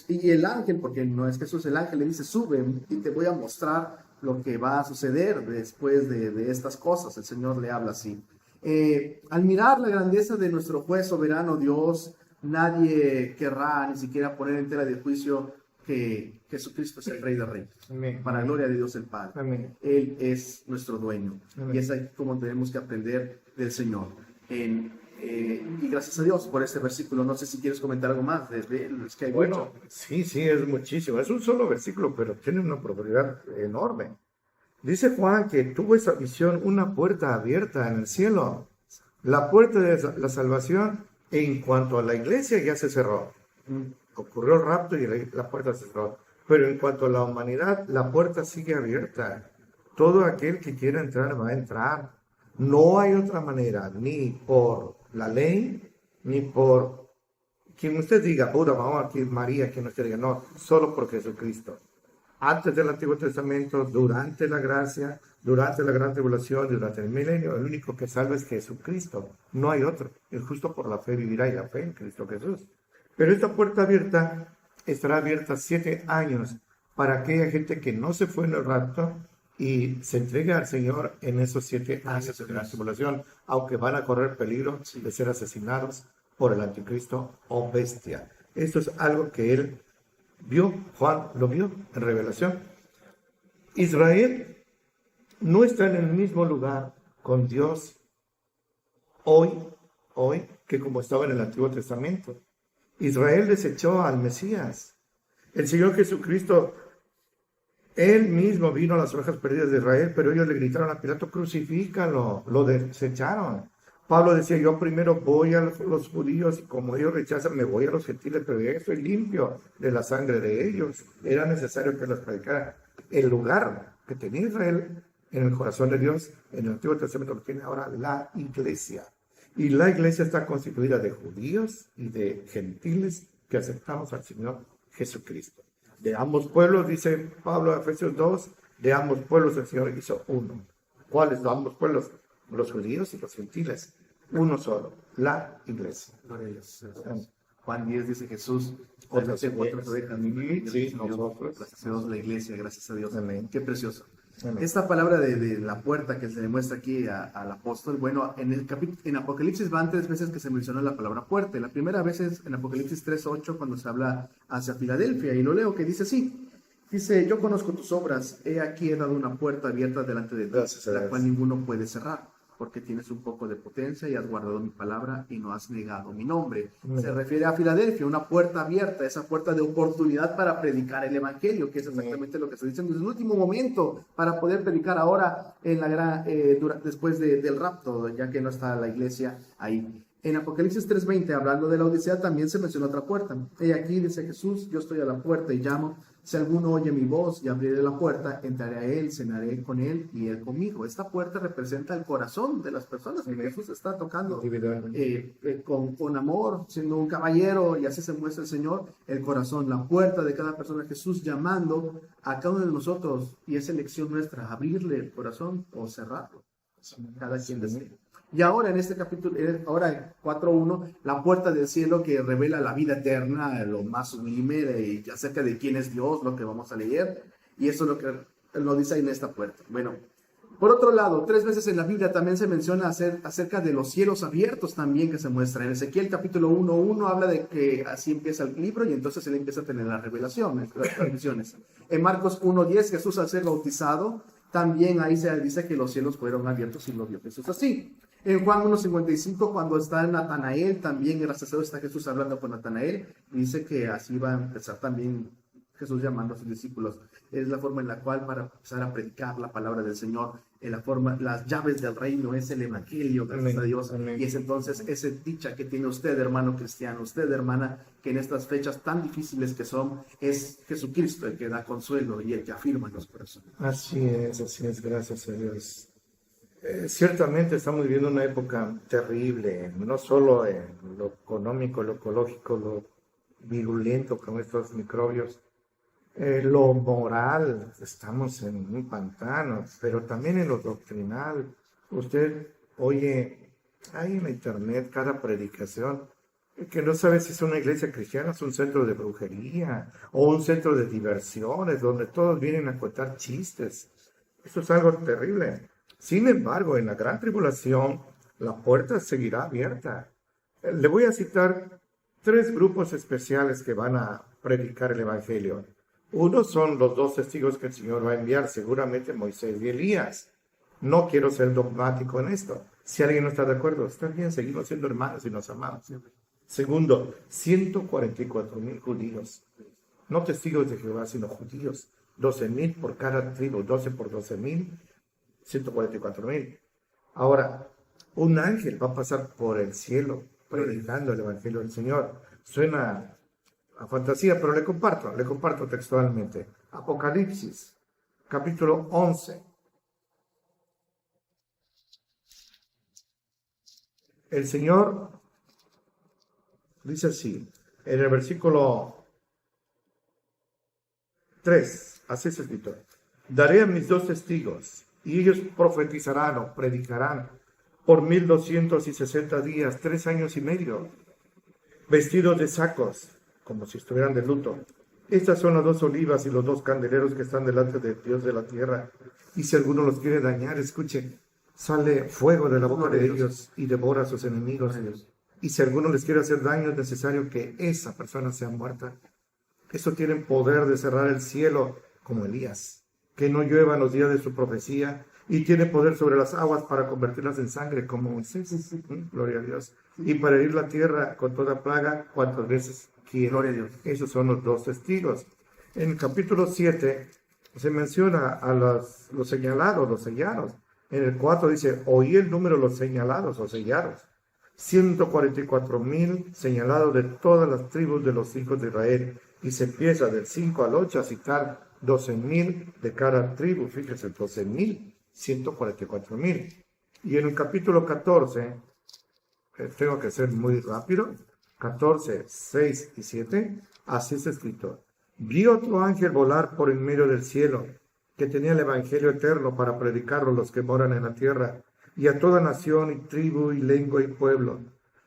Y el ángel, porque no es Jesús, el ángel le dice, sube y te voy a mostrar lo que va a suceder después de estas cosas. El Señor le habla así. Al mirar la grandeza de nuestro juez soberano Dios, nadie querrá ni siquiera poner en tela de juicio que Jesucristo es el Rey de Reyes. Amén. Para gloria de Dios el Padre. Amén. Él es nuestro dueño. Amén. Y es ahí como tenemos que aprender del Señor. Y gracias a Dios por este versículo. No sé si quieres comentar algo más. Es que hay Bueno, mucho. sí, es muchísimo. Es un solo versículo, pero tiene una profundidad enorme. Dice Juan que tuvo esa visión, una puerta abierta en el cielo. La puerta de la salvación, en cuanto a la iglesia, ya se cerró. Ocurrió el rapto y la puerta se cerró. Pero en cuanto a la humanidad, la puerta sigue abierta. Todo aquel que quiera entrar va a entrar. No hay otra manera, ni por la ley, ni por quien usted diga, Buda, vamos aquí, María, quien usted diga, no, solo por Jesucristo. Antes del Antiguo Testamento, durante la gracia, durante la gran tribulación, durante el milenio, el único que salva es Jesucristo. No hay otro. El justo por la fe vivirá, y la fe en Cristo Jesús. Pero esta puerta abierta estará abierta 7 años para aquella gente que no se fue en el rapto y se entrega al Señor en esos 7 años de gran tribulación, aunque van a correr peligro de ser asesinados por el anticristo o bestia. Esto es algo que él vio, Juan lo vio en Revelación. Israel no está en el mismo lugar con Dios hoy que como estaba en el Antiguo Testamento. Israel desechó al Mesías. El Señor Jesucristo, Él mismo vino a las ovejas perdidas de Israel, pero ellos le gritaron a Pilato, crucifícalo, lo desecharon. Pablo decía, yo primero voy a los judíos y como ellos rechazan, me voy a los gentiles, pero ya estoy limpio de la sangre de ellos. Era necesario que los predicara. El lugar que tenía Israel en el corazón de Dios, en el Antiguo Testamento, lo tiene ahora la iglesia. Y la iglesia está constituida de judíos y de gentiles que aceptamos al Señor Jesucristo. De ambos pueblos, dice Pablo en Efesios 2, de ambos pueblos el Señor hizo uno. ¿Cuáles son ambos pueblos? Los judíos y los gentiles. Uno solo, la iglesia. Juan 10 dice Jesús, otras ovejas. Sí, nosotros. Gracias a Dios, la iglesia, gracias a Dios. Amén. Qué precioso. Amén. Esta palabra de la puerta que se le muestra aquí al apóstol, bueno, en Apocalipsis van 3 veces que se menciona la palabra puerta. La primera vez es en Apocalipsis 3:8 cuando se habla hacia Filadelfia, y lo leo que dice así. Dice, yo conozco tus obras, he aquí he dado una puerta abierta delante de ti, la cual ninguno puede cerrar, porque tienes un poco de potencia y has guardado mi palabra y no has negado mi nombre. Se refiere a Filadelfia, una puerta abierta, esa puerta de oportunidad para predicar el evangelio, que es exactamente lo que está diciendo. Es el último momento para poder predicar ahora en después del rapto, ya que no está la iglesia ahí. En Apocalipsis 3:20, hablando de la Odisea, también se menciona otra puerta. Y aquí dice Jesús, yo estoy a la puerta y llamo. Si alguno oye mi voz y abriré la puerta, entraré a él, cenaré con él y él conmigo. Esta puerta representa el corazón de las personas que Jesús está tocando con amor, siendo un caballero, y así se muestra el Señor, el corazón, la puerta de cada persona. Jesús llamando a cada uno de nosotros, y es elección nuestra, abrirle el corazón o cerrarlo. Cada quien desee. Y ahora en este capítulo, ahora en 4.1, la puerta del cielo que revela la vida eterna, lo más sublime y acerca de quién es Dios, lo que vamos a leer. Y eso es lo que lo dice ahí en esta puerta. Bueno, por otro lado, 3 veces en la Biblia también se menciona acerca de los cielos abiertos también que se muestra. En Ezequiel capítulo 1.1 habla de que así empieza el libro y entonces él empieza a tener las revelaciones, las visiones. En Marcos 1.10, Jesús al ser bautizado, también ahí se dice que los cielos fueron abiertos y lo vio Jesús así. En Juan 1.55, cuando está Natanael, también gracias a Dios está Jesús hablando con Natanael, dice que así va a empezar también Jesús llamando a sus discípulos. Es la forma en la cual para empezar a predicar la palabra del Señor, las llaves del reino es el evangelio, gracias a Dios. Amén. Y es entonces esa dicha que tiene usted, hermano cristiano, usted, hermana, que en estas fechas tan difíciles que son, es Jesucristo el que da consuelo y el que afirma en los corazones. Así es, gracias a Dios. Ciertamente estamos viviendo una época terrible, no solo en lo económico, lo ecológico, lo virulento con estos microbios, lo moral, estamos en un pantano, pero también en lo doctrinal. Usted oye, hay en la internet cada predicación que no sabe si es una iglesia cristiana, es un centro de brujería o un centro de diversiones donde todos vienen a contar chistes. Eso es algo terrible. Sin embargo, en la gran tribulación, la puerta seguirá abierta. Le voy a citar 3 grupos especiales que van a predicar el Evangelio. Uno son los 2 testigos que el Señor va a enviar, seguramente Moisés y Elías. No quiero ser dogmático en esto. Si alguien no está de acuerdo, está bien, seguimos siendo hermanos y nos amamos. Segundo, 144,000 judíos. No testigos de Jehová, sino judíos. 12,000 por cada tribu, 12 por 12,000, 144,000. Ahora, un ángel va a pasar por el cielo predicando el Evangelio del Señor. Suena a fantasía, pero le comparto textualmente. Apocalipsis, capítulo 11. El Señor dice así, en el versículo 3, así es escrito: daré a mis 2 testigos, y ellos profetizarán o predicarán por 1260 días, 3 años y medio, vestidos de sacos, como si estuvieran de luto. Estas son las 2 olivas y los 2 candeleros que están delante de Dios de la tierra. Y si alguno los quiere dañar, escuchen, sale fuego de la boca de ellos y devora a sus enemigos. Y si alguno les quiere hacer daño, es necesario que esa persona sea muerta. Estos tienen poder de cerrar el cielo como Elías, que no llueva en los días de su profecía, y tiene poder sobre las aguas para convertirlas en sangre como Moisés. Gloria a Dios. Y para herir la tierra con toda plaga cuantas veces quiera. Gloria a Dios. Esos son los 2 testigos. En el capítulo 7 se menciona a los señalados, los sellados. En el 4 dice, oí el número de los señalados o sellados. 144,000 señalados de todas las tribus de los hijos de Israel. Y se empieza del 5 al 8 a citar 12,000 de cada tribu. Fíjense, 12,000, 144,000. Y en el capítulo 14, tengo que ser muy rápido, 14, 6 y 7, así está escrito. Vi otro ángel volar por en medio del cielo, que tenía el evangelio eterno para predicarlo a los que moran en la tierra, y a toda nación y tribu y lengua y pueblo,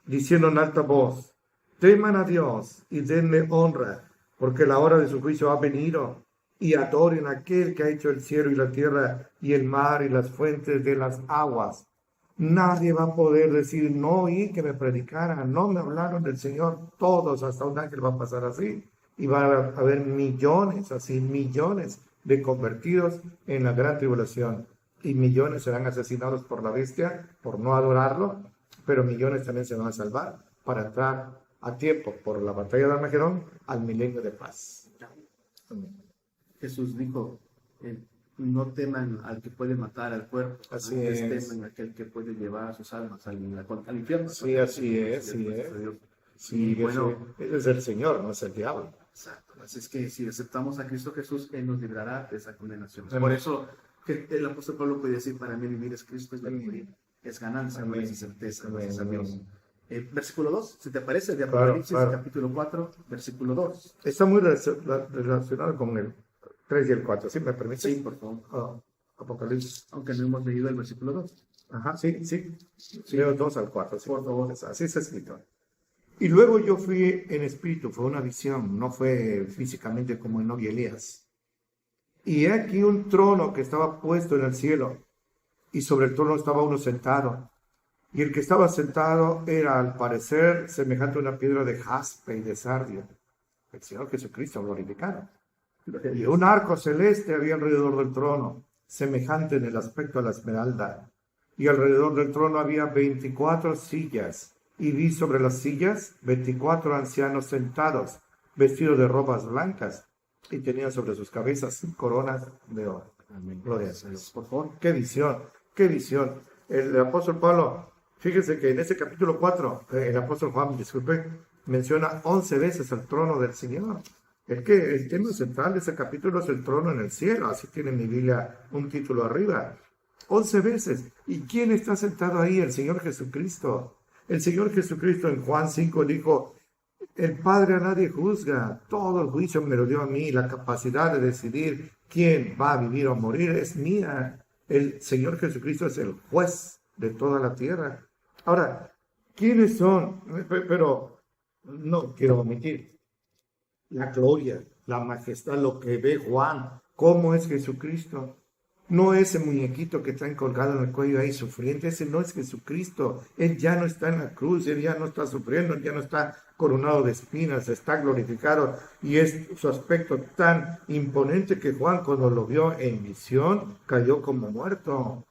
diciendo en alta voz, teman a Dios y denle honra, porque la hora de su juicio ha venido, y adoren a aquel que ha hecho el cielo y la tierra y el mar y las fuentes de las aguas. Nadie va a poder decir, no oí que me predicaran, no me hablaron del Señor. Todos, hasta un ángel va a pasar así. Y va a haber millones, así millones de convertidos en la gran tribulación. Y millones serán asesinados por la bestia por no adorarlo, pero millones también se van a salvar para entrar a tiempo por la batalla de Armagedón al milenio de paz. Amén. Jesús dijo, no teman al que puede matar al cuerpo, así antes es. teman a aquel que puede llevar a sus almas al infierno. Sí, así es, sí es. Sí, bueno, es el Señor, no es el diablo. Exacto. Así es que si aceptamos a Cristo Jesús, Él nos librará de esa condenación. Amén. Por eso que el apóstol Pablo puede decir, para mí vivir es Cristo, es vivir, es ganancia, no es certeza. Gracias a Dios. Versículo 2, si te parece, de Apocalipsis, claro. Capítulo 4, versículo 2. Está muy relacionado con el 3 y el 4, ¿sí me permite? Sí, por favor. Apocalipsis. Aunque no hemos leído el versículo 2. Ajá, sí. Leo 2 al 4, sí, por favor. Así está escrito. Y luego yo fui en espíritu, fue una visión, no fue físicamente como Enoc y Elías. Y he aquí un trono que estaba puesto en el cielo, y sobre el trono estaba uno sentado. Y el que estaba sentado era, al parecer, semejante a una piedra de jaspe y de sardio. El Señor Jesucristo glorificado. Y un arco celeste había alrededor del trono, semejante en el aspecto a la esmeralda. Y alrededor del trono había 24 sillas, y vi sobre las sillas 24 ancianos sentados, vestidos de robas blancas, y tenían sobre sus cabezas coronas de oro. Amén. Gloria a Dios. Por favor, qué visión, qué visión. El apóstol Pablo, fíjense que en ese capítulo 4, el apóstol Juan, menciona 11 veces el trono del Señor. Es que el tema central de ese capítulo es el trono en el cielo, así tiene mi Biblia un título arriba. 11 veces. ¿Y quién está sentado ahí? El Señor Jesucristo. El Señor Jesucristo en Juan 5 dijo, el Padre a nadie juzga, todo el juicio me lo dio a mí, la capacidad de decidir quién va a vivir o morir es mía. El Señor Jesucristo es el juez de toda la tierra. Ahora, ¿quiénes son? Pero no quiero omitir la gloria, la majestad, lo que ve Juan, cómo es Jesucristo. No ese muñequito que está colgado en el cuello ahí sufriendo, ese no es Jesucristo. Él ya no está en la cruz, Él ya no está sufriendo, Él ya no está coronado de espinas, está glorificado. Y es su aspecto tan imponente que Juan, cuando lo vio en visión, cayó como muerto.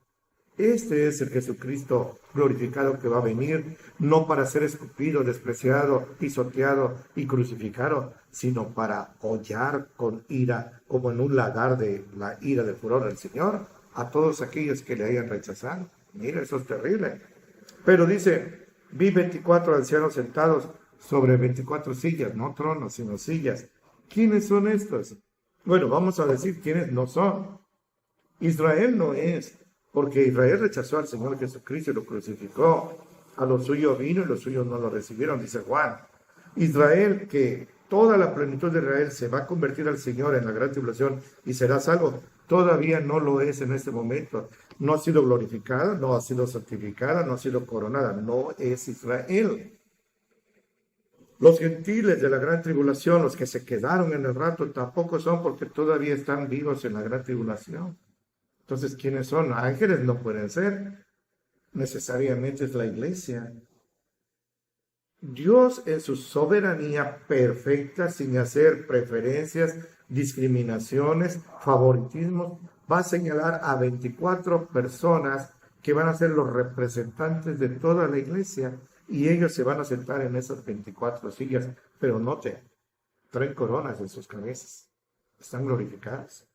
Este es el Jesucristo glorificado que va a venir, no para ser escupido, despreciado, pisoteado y crucificado, sino para hollar con ira, como en un lagar de la ira del furor del Señor, a todos aquellos que le hayan rechazado. Mira, eso es terrible. Pero dice, vi 24 ancianos sentados sobre 24 sillas, no tronos, sino sillas. ¿Quiénes son estos? Bueno, vamos a decir quiénes no son. Israel no es. Porque Israel rechazó al Señor Jesucristo y lo crucificó. A los suyos vino y los suyos no lo recibieron, dice Juan. Israel, que toda la plenitud de Israel se va a convertir al Señor en la gran tribulación y será salvo, todavía no lo es en este momento. No ha sido glorificada, no ha sido santificada, no ha sido coronada. No es Israel. Los gentiles de la gran tribulación, los que se quedaron en el rapto, tampoco son porque todavía están vivos en la gran tribulación. Entonces, ¿quiénes son? Ángeles no pueden ser. Necesariamente es la iglesia. Dios en su soberanía perfecta, sin hacer preferencias, discriminaciones, favoritismos, va a señalar a 24 personas que van a ser los representantes de toda la iglesia y ellos se van a sentar en esas 24 sillas. Pero note, traen coronas en sus cabezas. Están glorificados.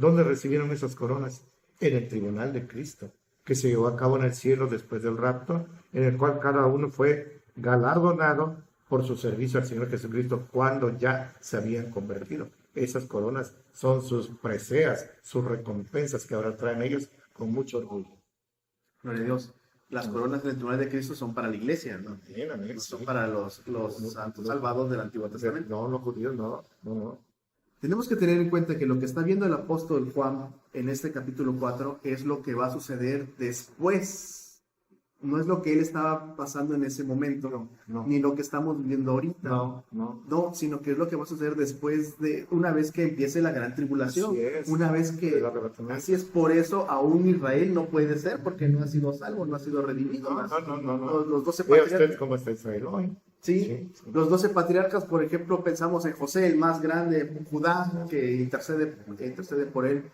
¿Dónde recibieron esas coronas? En el tribunal de Cristo, que se llevó a cabo en el cielo después del rapto, en el cual cada uno fue galardonado por su servicio al Señor Jesucristo cuando ya se habían convertido. Esas coronas son sus preseas, sus recompensas que ahora traen ellos con mucho orgullo. Gloria a Dios. Las coronas del tribunal de Cristo son para la iglesia, ¿no? Bien, amén, No son sí. para los santos salvados del Antiguo Testamento. No, los judíos no. Tenemos que tener en cuenta que lo que está viendo el apóstol Juan en este capítulo 4 es lo que va a suceder después. No es lo que él estaba pasando en ese momento, No. ni lo que estamos viviendo ahorita. No, sino que es lo que va a suceder después de una vez que empiece la gran tribulación. Así es. Una vez que... El arrebatamiento. Así es, por eso aún Israel no puede ser, porque no ha sido salvo, no ha sido redimido. No. Los 12 Vea patriarcas. usted cómo está Israel hoy. Sí, Sí. los 12 patriarcas, por ejemplo, pensamos en José, el más grande, Judá, que intercede por él,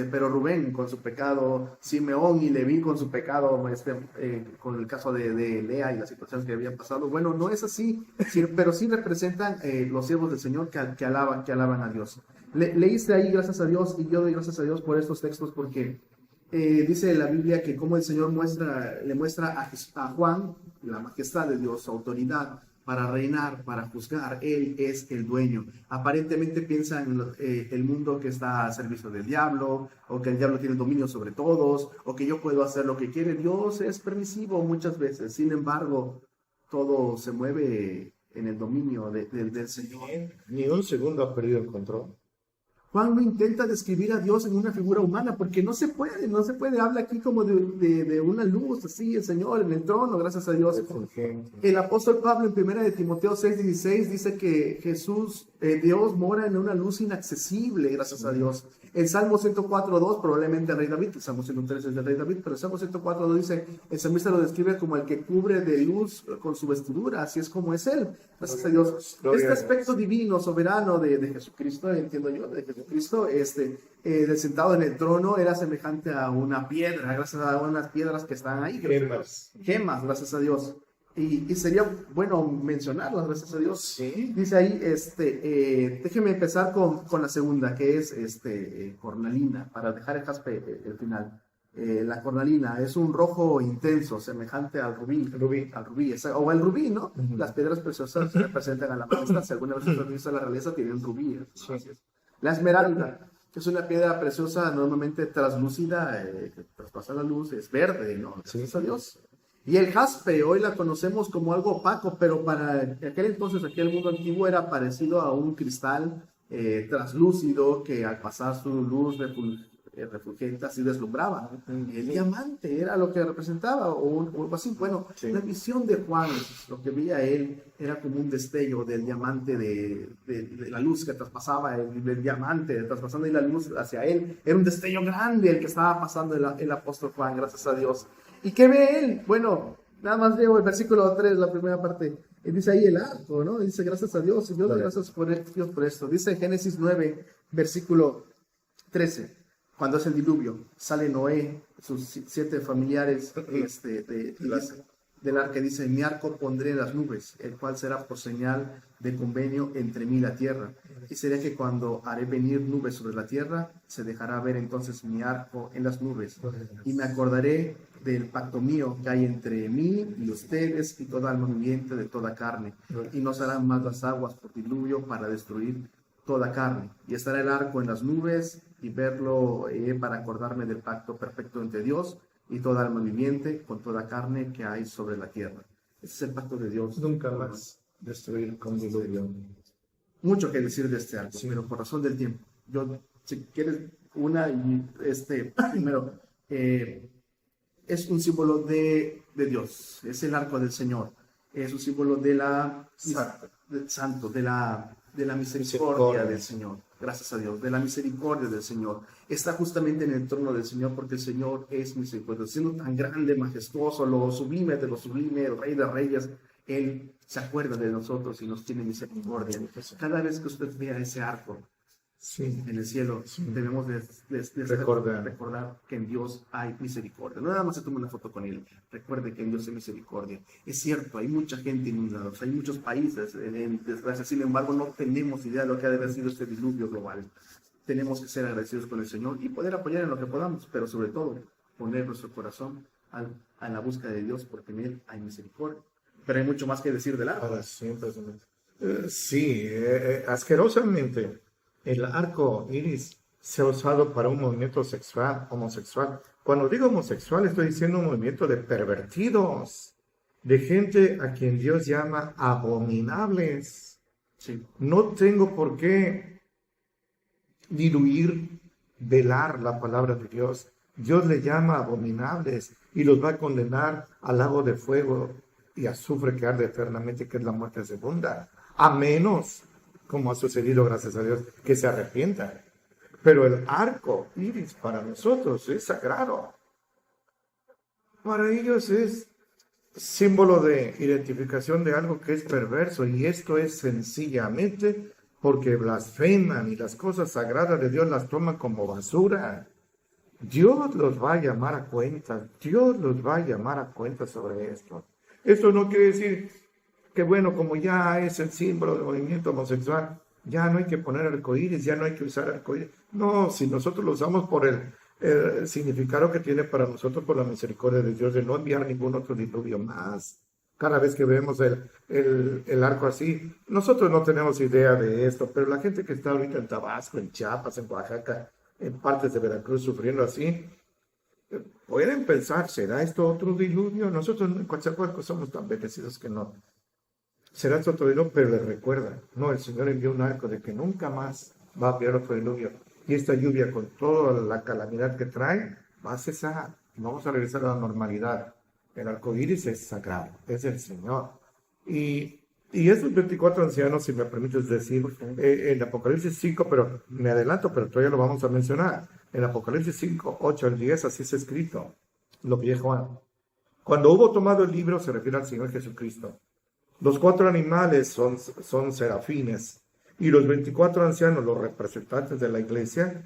pero Rubén con su pecado, Simeón y Leví con su pecado, con el caso de Lea y las situaciones que habían pasado. Bueno, no es así, pero sí representan los siervos del Señor que alaban a Dios. Leíste ahí, gracias a Dios, y yo doy gracias a Dios por estos textos porque dice la Biblia que como el Señor le muestra a Juan la majestad de Dios, su autoridad para reinar, para juzgar. Él es el dueño. Aparentemente piensa en el mundo que está a servicio del diablo, o que el diablo tiene dominio sobre todos, o que yo puedo hacer lo que quiere. Dios es permisivo muchas veces. Sin embargo, todo se mueve en el dominio del Señor. Ni un segundo ha perdido el control. Juan no intenta describir a Dios en una figura humana, porque no se puede, habla aquí como de una luz, así, el Señor en el trono, gracias a Dios. El apóstol Pablo en 1 de Timoteo 6:16 dice que Jesús, Dios mora en una luz inaccesible, gracias a Dios. El Salmo 104:2, probablemente el rey David, el Salmo 103 es del rey David, pero el Salmo 104:2 dice, el salmista lo describe como el que cubre de luz con su vestidura, así es como es Él, gracias a Dios. Este aspecto divino, soberano de Jesucristo, entiendo yo, de Jesucristo, del sentado en el trono, era semejante a una piedra, gracias a unas piedras que están ahí. Gemas, gracias a Dios. Y sería bueno mencionarlas, gracias a Dios. Sí. Dice ahí, déjeme empezar con la segunda, que es cornalina, para dejar el jaspe el final. La cornalina es un rojo intenso, semejante al rubí, o al rubí, ¿no? Uh-huh. Las piedras preciosas representan a la majestad. Si alguna vez has visto la realeza, tienen rubí. Sí. La esmeralda. Es una piedra preciosa, normalmente translúcida, que traspasa la luz, es verde, ¿no? Gracias a Dios. Y el jaspe, hoy la conocemos como algo opaco, pero para aquel entonces, aquel mundo antiguo, era parecido a un cristal translúcido que al pasar su luz refulgente así deslumbraba. Y el diamante era lo que representaba, o algo así. Bueno, Sí. la visión de Juan, lo que veía él, era como un destello del diamante, de la luz que traspasaba, del diamante, traspasando la luz hacia él. Era un destello grande el que estaba pasando el apóstol Juan, gracias a Dios. ¿Y qué ve él? Bueno, nada más leo el versículo 3, la primera parte. Y dice ahí el arco, ¿no? Dice, gracias a Dios, y Dios, gracias Dios por esto. Dice Génesis 9, versículo 13. Cuando es el diluvio, sale Noé, sus 7 familiares del arca, dice, mi arco pondré en las nubes, el cual será por señal de convenio entre mí y la tierra. Y será que cuando haré venir nubes sobre la tierra, se dejará ver entonces mi arco en las nubes. Y me acordaré del pacto mío que hay entre mí y ustedes y todo alma viviente de toda carne. Y no serán más las aguas por diluvio para destruir toda carne. Y estará el arco en las nubes y verlo para acordarme del pacto perfecto entre Dios y toda alma viviente con toda carne que hay sobre la tierra. Ese es el pacto de Dios. Nunca más destruir con diluvio. Mucho que decir de este arco, pero por razón del tiempo. Yo, si quieres, primero, es un símbolo de Dios, es el arco del Señor, es un símbolo de la santo, de la misericordia del Señor, gracias a Dios, de la misericordia del Señor. Está justamente en el trono del Señor porque el Señor es misericordioso, siendo tan grande, majestuoso, lo sublime de lo sublime, el Rey de Reyes. Él se acuerda de nosotros y nos tiene misericordia. Cada vez que usted vea ese arco en el cielo, debemos de recordar que en Dios hay misericordia. No nada más se tome una foto con él, recuerde que en Dios hay misericordia. Es cierto, hay mucha gente inundada, hay muchos países en desgracia, sin embargo no tenemos idea de lo que ha de haber sido este diluvio global. Tenemos que ser agradecidos con el Señor y poder apoyar en lo que podamos, pero sobre todo poner nuestro corazón a la búsqueda de Dios, porque en Él hay misericordia. Pero hay mucho más que decir del arco. Para siempre. Asquerosamente, el arco iris se ha usado para un movimiento sexual, homosexual. Cuando digo homosexual, estoy diciendo un movimiento de pervertidos, de gente a quien Dios llama abominables. Sí. No tengo por qué diluir, velar la palabra de Dios. Dios le llama abominables y los va a condenar al lago de fuego y azufre que arde eternamente, que es la muerte segunda, a menos, como ha sucedido, gracias a Dios, que se arrepientan. Pero el arco iris para nosotros es sagrado. Para ellos es símbolo de identificación de algo que es perverso, y esto es sencillamente porque blasfeman y las cosas sagradas de Dios las toman como basura. Dios los va a llamar a cuenta. Dios los va a llamar a cuenta sobre esto. Esto no quiere decir que, bueno, como ya es el símbolo del movimiento homosexual, ya no hay que poner arcoíris, ya no hay que usar arcoíris. No, si nosotros lo usamos por el significado que tiene para nosotros, por la misericordia de Dios, de no enviar ningún otro diluvio más. Cada vez que vemos el arco así, nosotros no tenemos idea de esto, pero la gente que está ahorita en Tabasco, en Chiapas, en Oaxaca, en partes de Veracruz sufriendo así, pueden pensar, ¿será esto otro diluvio? Nosotros en Coatzacoalcos somos tan bendecidos que no. Será esto otro diluvio, pero les recuerda, no, el Señor envió un arco de que nunca más va a haber otro diluvio. Y esta lluvia, con toda la calamidad que trae, va a cesar. Vamos a regresar a la normalidad. El arco iris es sagrado, es el Señor. Y esos 24 ancianos, si me permites decir, en Apocalipsis 5, pero me adelanto, pero todavía lo vamos a mencionar. En Apocalipsis 5, 8 al 10, así es escrito, lo que dijo Juan. Cuando hubo tomado el libro, se refiere al Señor Jesucristo. Los 4 animales son serafines, y los 24 ancianos, los representantes de la iglesia,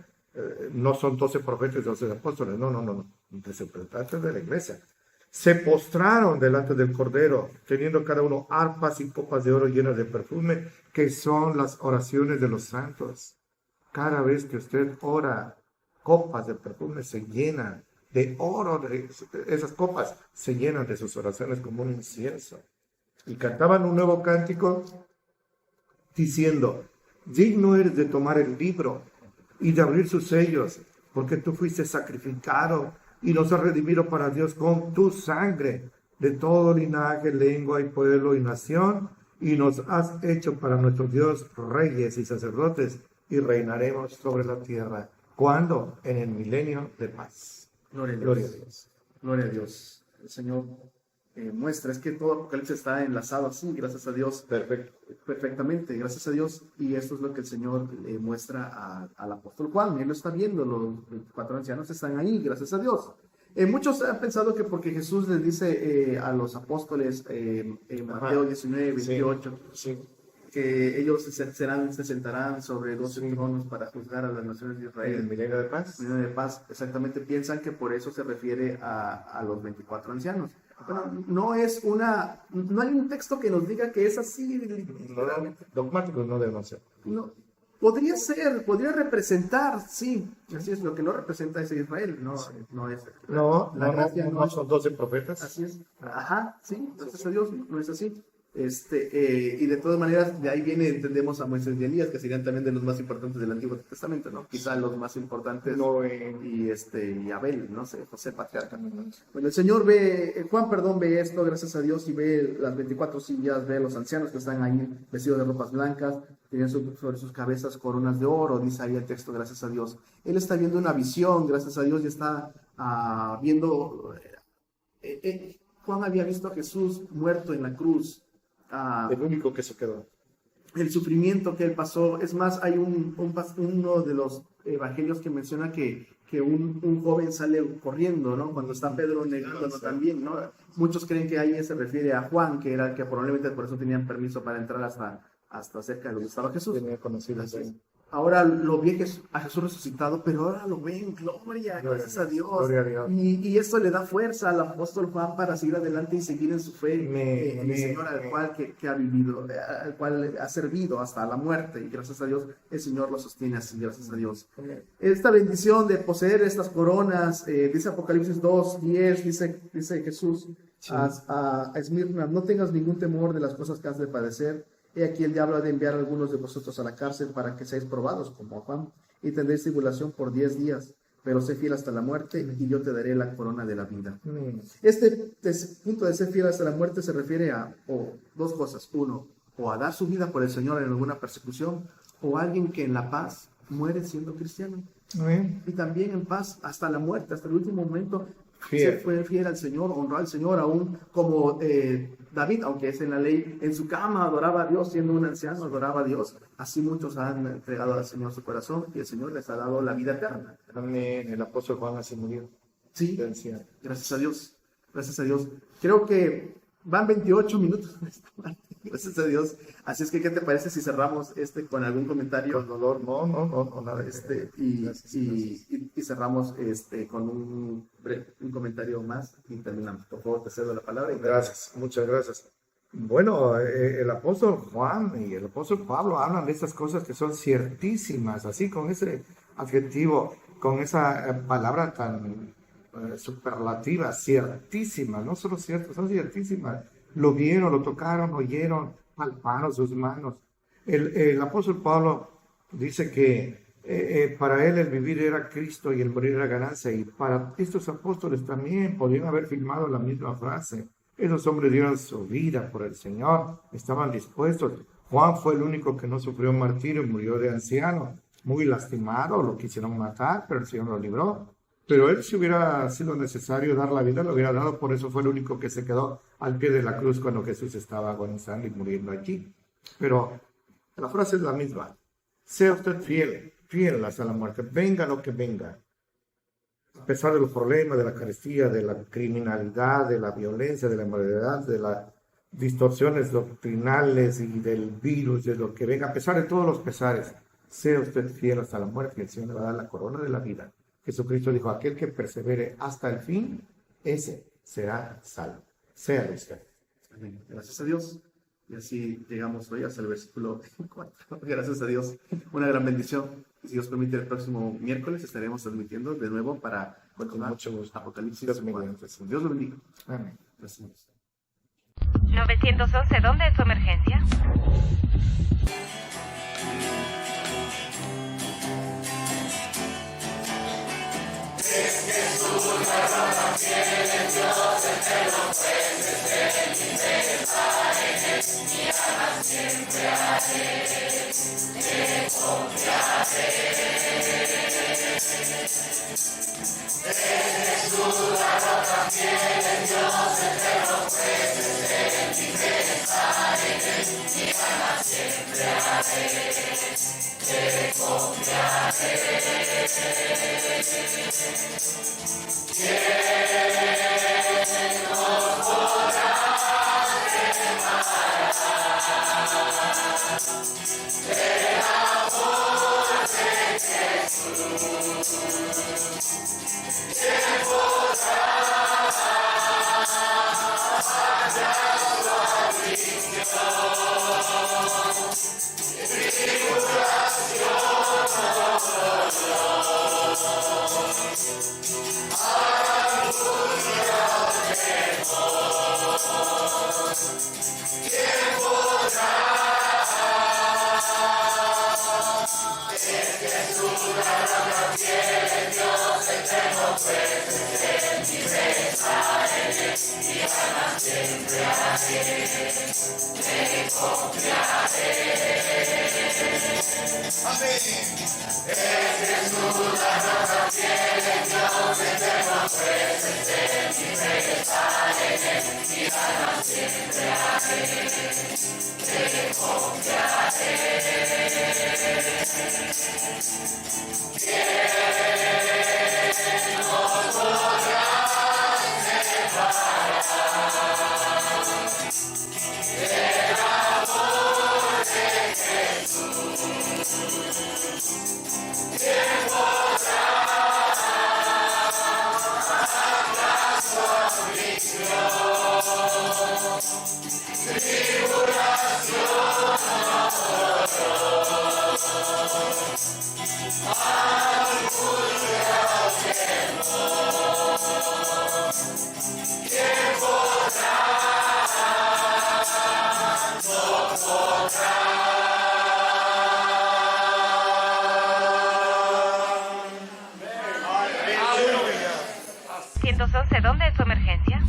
no son 12 profetas y 12 apóstoles, no, representantes de la iglesia. Se postraron delante del Cordero, teniendo cada uno arpas y copas de oro llenas de perfume, que son las oraciones de los santos. Cada vez que usted ora, copas de perfume se llenan de oro, esas copas se llenan de sus oraciones como un incienso. Y cantaban un nuevo cántico diciendo, digno eres de tomar el libro y de abrir sus sellos, porque tú fuiste sacrificado y nos has redimido para Dios con tu sangre de todo linaje, lengua y pueblo y nación, y nos has hecho para nuestro Dios reyes y sacerdotes, y reinaremos sobre la tierra. ¿Cuándo? En el milenio de paz. Gloria a Dios. Gloria a Dios. Gloria a Dios. El Señor muestra, es que todo Apocalipsis está enlazado así, gracias a Dios. Perfecto. Perfectamente, gracias a Dios. Y esto es lo que el Señor muestra al apóstol Juan. Él lo está viendo, los 24 ancianos están ahí, gracias a Dios. Muchos han pensado que porque Jesús les dice a los apóstoles en Mateo 19, 28, Sí. que ellos se sentarán sobre 12 tronos para juzgar a las naciones de ¿El Israel. milenio de paz? Milenio de paz, exactamente, piensan que por eso se refiere a los 24 ancianos. Bueno, no hay un texto que nos diga que es así. No, dogmáticos no deben ser. No, podría ser, podría representar, sí, así es, lo que no representa es Israel, no es. La gracia no son 12 profetas. Así es, ajá, sí, gracias a Dios, no es así. Y de todas maneras, de ahí viene, entendemos a Moisés y Elías, que serían también de los más importantes del Antiguo Testamento, ¿no? Quizá los más importantes, y Abel, no sé, José Patriarca. Bueno, el Señor Juan, ve esto, gracias a Dios, y ve las 24 sillas, ve a los ancianos que están ahí vestidos de ropas blancas, tienen sobre sus cabezas coronas de oro, dice ahí el texto, gracias a Dios. Él está viendo una visión, gracias a Dios, y está viendo... Juan había visto a Jesús muerto en la cruz. El único que se quedó. El sufrimiento que él pasó. Es más, hay uno de los evangelios que menciona que un joven sale corriendo, ¿no? Cuando está Pedro negándolo también, ¿no? Muchos creen que ahí se refiere a Juan, que era el que probablemente por eso tenían permiso para entrar hasta cerca de donde estaba Jesús. Tenía conocido. Ahora lo vi a Jesús resucitado, pero ahora lo ve en gloria, gracias a Dios. Gloria a Dios. Y eso le da fuerza al apóstol Juan para seguir adelante y seguir en su fe en el Señor al cual que ha vivido, al cual ha servido hasta la muerte. Y gracias a Dios el Señor lo sostiene así, gracias a Dios. Esta bendición de poseer estas coronas, dice Apocalipsis 2:10, dice Jesús a Esmirna: no tengas ningún temor de las cosas que has de padecer. He aquí el diablo ha de enviar a algunos de vosotros a la cárcel para que seáis probados como a Juan, y tendréis tribulación por 10 días, pero sé fiel hasta la muerte, y yo te daré la corona de la vida. Este punto de ser fiel hasta la muerte se refiere a dos cosas. Uno, o a dar su vida por el Señor en alguna persecución, o alguien que en la paz muere siendo cristiano. Y también en paz hasta la muerte, hasta el último momento. Se fue fiel al Señor, honró al Señor, aún como David, aunque es en la ley, en su cama adoraba a Dios, siendo un anciano, adoraba a Dios. Así muchos han entregado al Señor su corazón y el Señor les ha dado la vida eterna. También el apóstol Juan así murió. Sí, gracias a Dios, gracias a Dios. Creo que van 28 minutos. Gracias a Dios. Así es que, ¿qué te parece si cerramos con algún comentario? Con dolor, no, nada. Y cerramos con un comentario más y terminamos. Por favor, te cedo la palabra. Gracias, muchas gracias. Bueno, el apóstol Juan y el apóstol Pablo hablan de estas cosas que son ciertísimas, así con ese adjetivo, con esa palabra tan superlativa, ciertísimas, no solo ciertas, son ciertísimas. Lo vieron, lo tocaron, lo oyeron, palparon sus manos. El apóstol Pablo dice que para él el vivir era Cristo y el morir era ganancia, y para estos apóstoles también podían haber firmado la misma frase. Esos hombres dieron su vida por el Señor, estaban dispuestos. Juan fue el único que no sufrió martirio y murió de anciano, muy lastimado, lo quisieron matar, pero el Señor lo libró. Pero él, si hubiera sido necesario dar la vida, lo hubiera dado, por eso fue el único que se quedó al pie de la cruz cuando Jesús estaba agonizando y muriendo allí. Pero la frase es la misma: sea usted fiel hasta la muerte, venga lo que venga. A pesar de los problemas, de la carestía, de la criminalidad, de la violencia, de la inmoralidad, de las distorsiones doctrinales y del virus, de lo que venga, a pesar de todos los pesares, sea usted fiel hasta la muerte y el Señor le va a dar la corona de la vida. Jesucristo dijo: aquel que persevere hasta el fin, ese será salvo. Sea usted. Amén. Gracias a Dios. Y así llegamos hoy hasta el versículo 4. Gracias a Dios. Una gran bendición. Si Dios permite, el próximo miércoles estaremos transmitiendo de nuevo para continuar mucho gusto. Apocalipsis. Dios lo bendiga. Amén. Gracias. 911, ¿dónde es su emergencia? ¿111 dónde es su emergencia?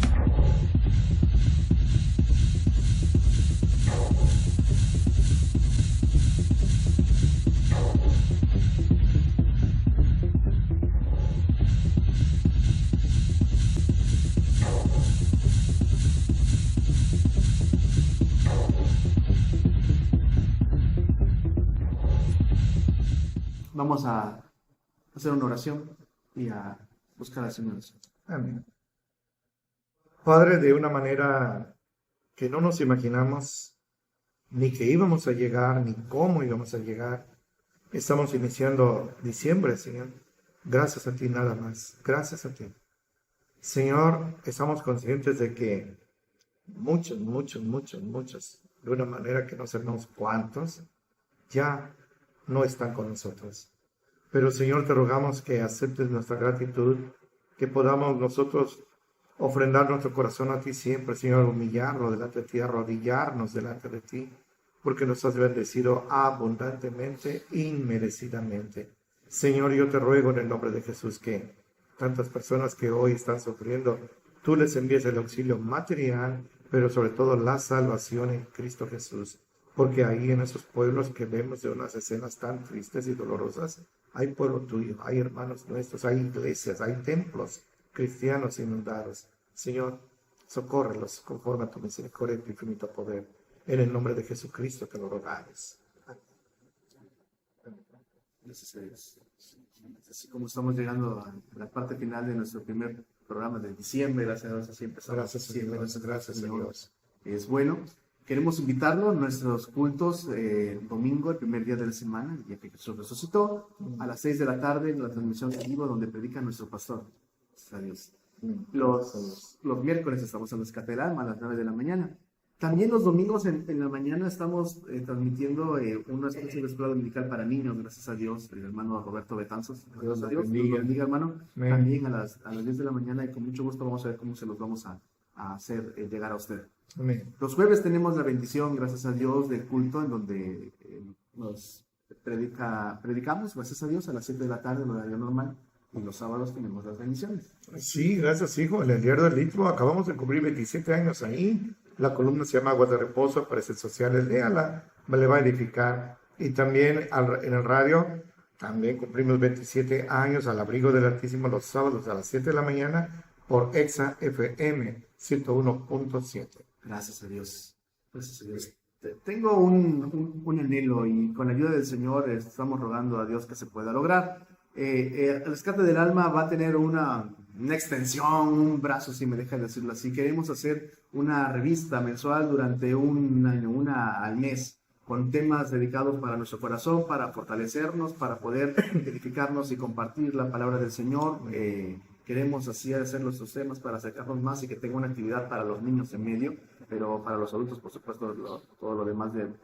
Vamos a hacer una oración y a buscar al Señor. Amén. Padre, de una manera que no nos imaginamos ni que íbamos a llegar, ni cómo íbamos a llegar, estamos iniciando diciembre, Señor. Gracias a ti nada más. Gracias a ti. Señor, estamos conscientes de que muchos, de una manera que no sabemos cuántos, ya no están con nosotros. Pero Señor, te rogamos que aceptes nuestra gratitud, que podamos nosotros ofrendar nuestro corazón a ti siempre, Señor, humillarlo delante de ti, arrodillarnos delante de ti, porque nos has bendecido abundantemente, inmerecidamente. Señor, yo te ruego en el nombre de Jesús que tantas personas que hoy están sufriendo, tú les envíes el auxilio material, pero sobre todo la salvación en Cristo Jesús. Porque ahí en esos pueblos que vemos de unas escenas tan tristes y dolorosas, hay pueblo tuyo, hay hermanos nuestros, hay iglesias, hay templos cristianos inundados. Señor, socórrelos conforme a tu misericordia y tu infinito poder. En el nombre de Jesucristo te lo rogamos. Gracias a Dios. Así como estamos llegando a la parte final de nuestro primer programa de diciembre, gracias a Dios, así empezamos. Gracias, Señor. Gracias, Señor. Es bueno. Queremos invitarlo a nuestros cultos domingo, el primer día de la semana, el día que Jesús resucitó, a las 6 de la tarde en la transmisión en vivo donde predica nuestro pastor. Gracias a Dios. Los miércoles estamos en la catedral a las 9 de la mañana. También los domingos en la mañana estamos transmitiendo una especie de escuela dominical para niños, gracias a Dios, el hermano Roberto Betanzos. Gracias a Dios, Dios bendiga, hermano. Amén. También a las 10 de la mañana y con mucho gusto vamos a ver cómo se los vamos a hacer llegar a usted. Amén. Los jueves tenemos la bendición, gracias a Dios, del culto en donde nos predicamos, gracias a Dios, a las 7 de la tarde en horario normal. y los sábados tenemos las bendiciones. Sí, gracias, hijo. En el diario del Istmo acabamos de cumplir 27 años ahí. La columna se llama Aguas de Reposo, aparece en sociales, léala, le va a edificar. Y también en el radio, también cumplimos 27 años al abrigo del Altísimo los sábados a las 7 de la mañana por Exa FM 101.7. Gracias a Dios. Gracias a Dios. Tengo un anhelo y con la ayuda del Señor estamos rogando a Dios que se pueda lograr. El Rescate del Alma va a tener una extensión, un brazo, si me deja decirlo así. Queremos hacer una revista mensual durante un año, una al mes, con temas dedicados para nuestro corazón, para fortalecernos, para poder edificarnos y compartir la palabra del Señor. Queremos así hacer nuestros temas para acercarnos más y que tenga una actividad para los niños en medio, pero para los adultos, por supuesto, todo lo demás del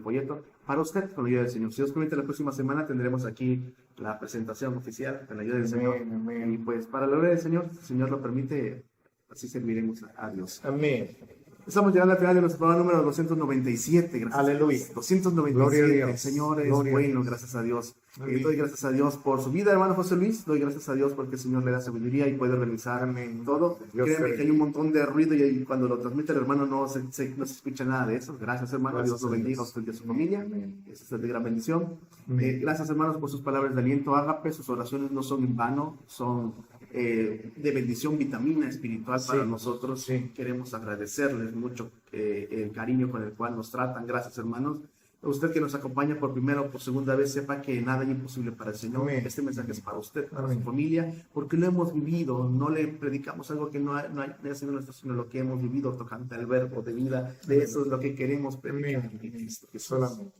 folleto. Para usted, con la ayuda del Señor. Si Dios permite, la próxima semana tendremos aquí la presentación oficial con la ayuda del Señor. Amén. Y pues, para la gloria del Señor, si el Señor lo permite, así serviremos a Dios. Amén. Estamos llegando al final de nuestro programa número 297. Gracias. Aleluya. 297. Gloria a Dios. El Señor es Gloria a bueno, Dios. gracias a Dios. Amén. Doy gracias a Dios por su vida, hermano José Luis. Doy gracias a Dios porque el Señor le da sabiduría y puede realizar Amén. todo. Dios Créeme te que hay un montón de ruido y cuando lo transmite el hermano no se escucha nada de eso. Gracias, hermano. Gracias Dios lo a bendiga a Dios. usted y a su familia. Amén. Esa es de gran bendición. Amén. Gracias, hermanos, por sus palabras de aliento. Ágape, sus oraciones no son en vano, son de bendición, vitamina espiritual para Sí, nosotros. sí. Queremos agradecerles mucho el cariño con el cual nos tratan. Gracias, hermanos. A usted que nos acompaña por primera o por segunda vez, sepa que nada es imposible para el Señor. Amén. Este mensaje es para usted, para Amén. su familia, porque lo hemos vivido. No le predicamos algo que no haya sido nuestro, sino lo que hemos vivido, tocante al verbo de vida. De eso es lo que queremos predicar. Amén. en Cristo Jesús. Solamente.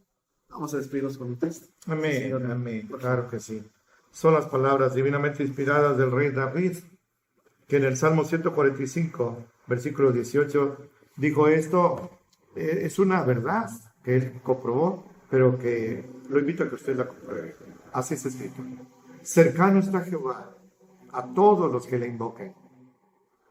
Vamos a despedirnos con un texto. Amén, Señor, amén, por claro que sí. Son las palabras divinamente inspiradas del rey David, que en el Salmo 145, versículo 18, dijo esto. Es una verdad que él comprobó, pero que lo invito a que usted la compruebe. Así es escrito. Cercano está Jehová a todos los que le invoquen,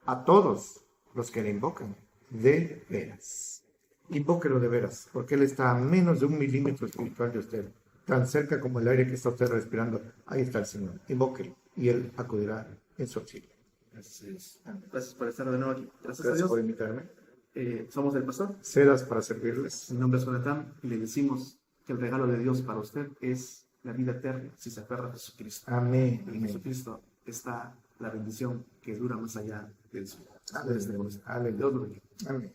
a todos los que le invocan, de veras. Invóquelo de veras, porque Él está a menos de 1 milímetro espiritual de usted, tan cerca como el aire que está usted respirando. Ahí está el Señor. Invóquelo y Él acudirá en su auxilio. Gracias a Dios. Gracias por estar de nuevo aquí. Gracias a Gracias Dios. por invitarme. Somos el pastor. Sedas para servirles. Mi nombre es Jonathan y le decimos que el regalo de Dios para usted es la vida eterna si se aferra a Jesucristo. Amén. En Amén. Jesucristo está la bendición que dura más allá del cielo. Aleluya. Aleluya. Dios lo bendiga. Amén.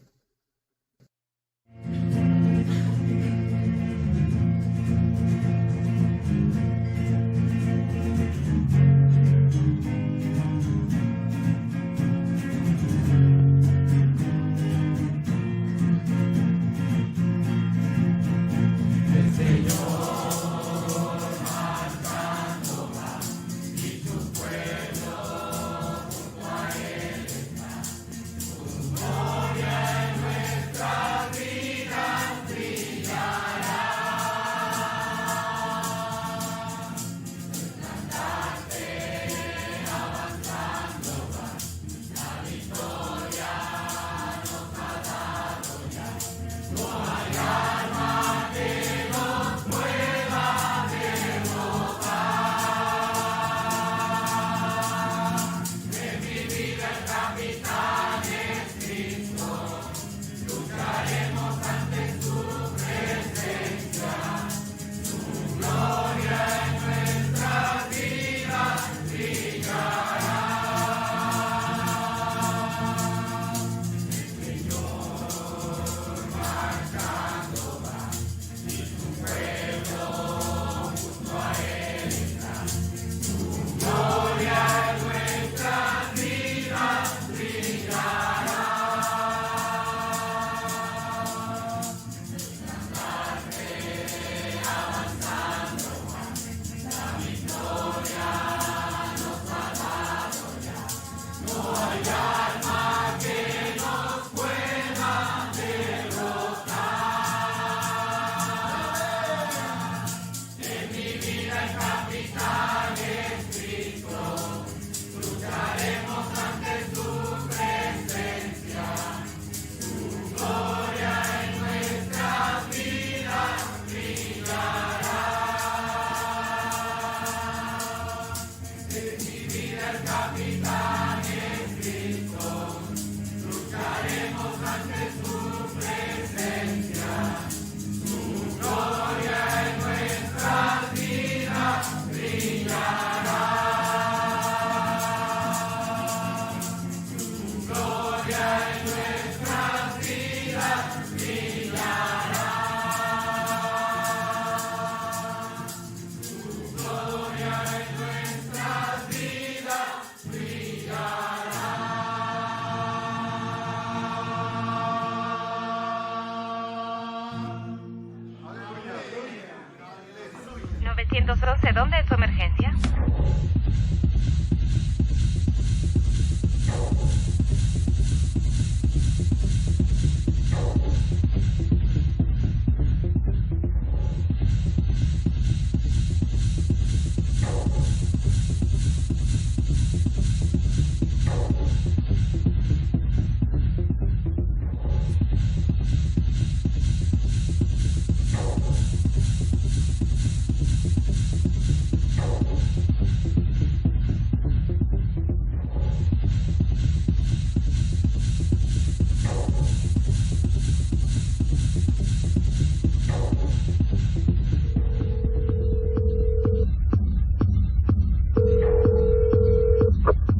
911, ¿dónde es su emergencia?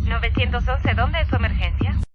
¿911, dónde es su emergencia?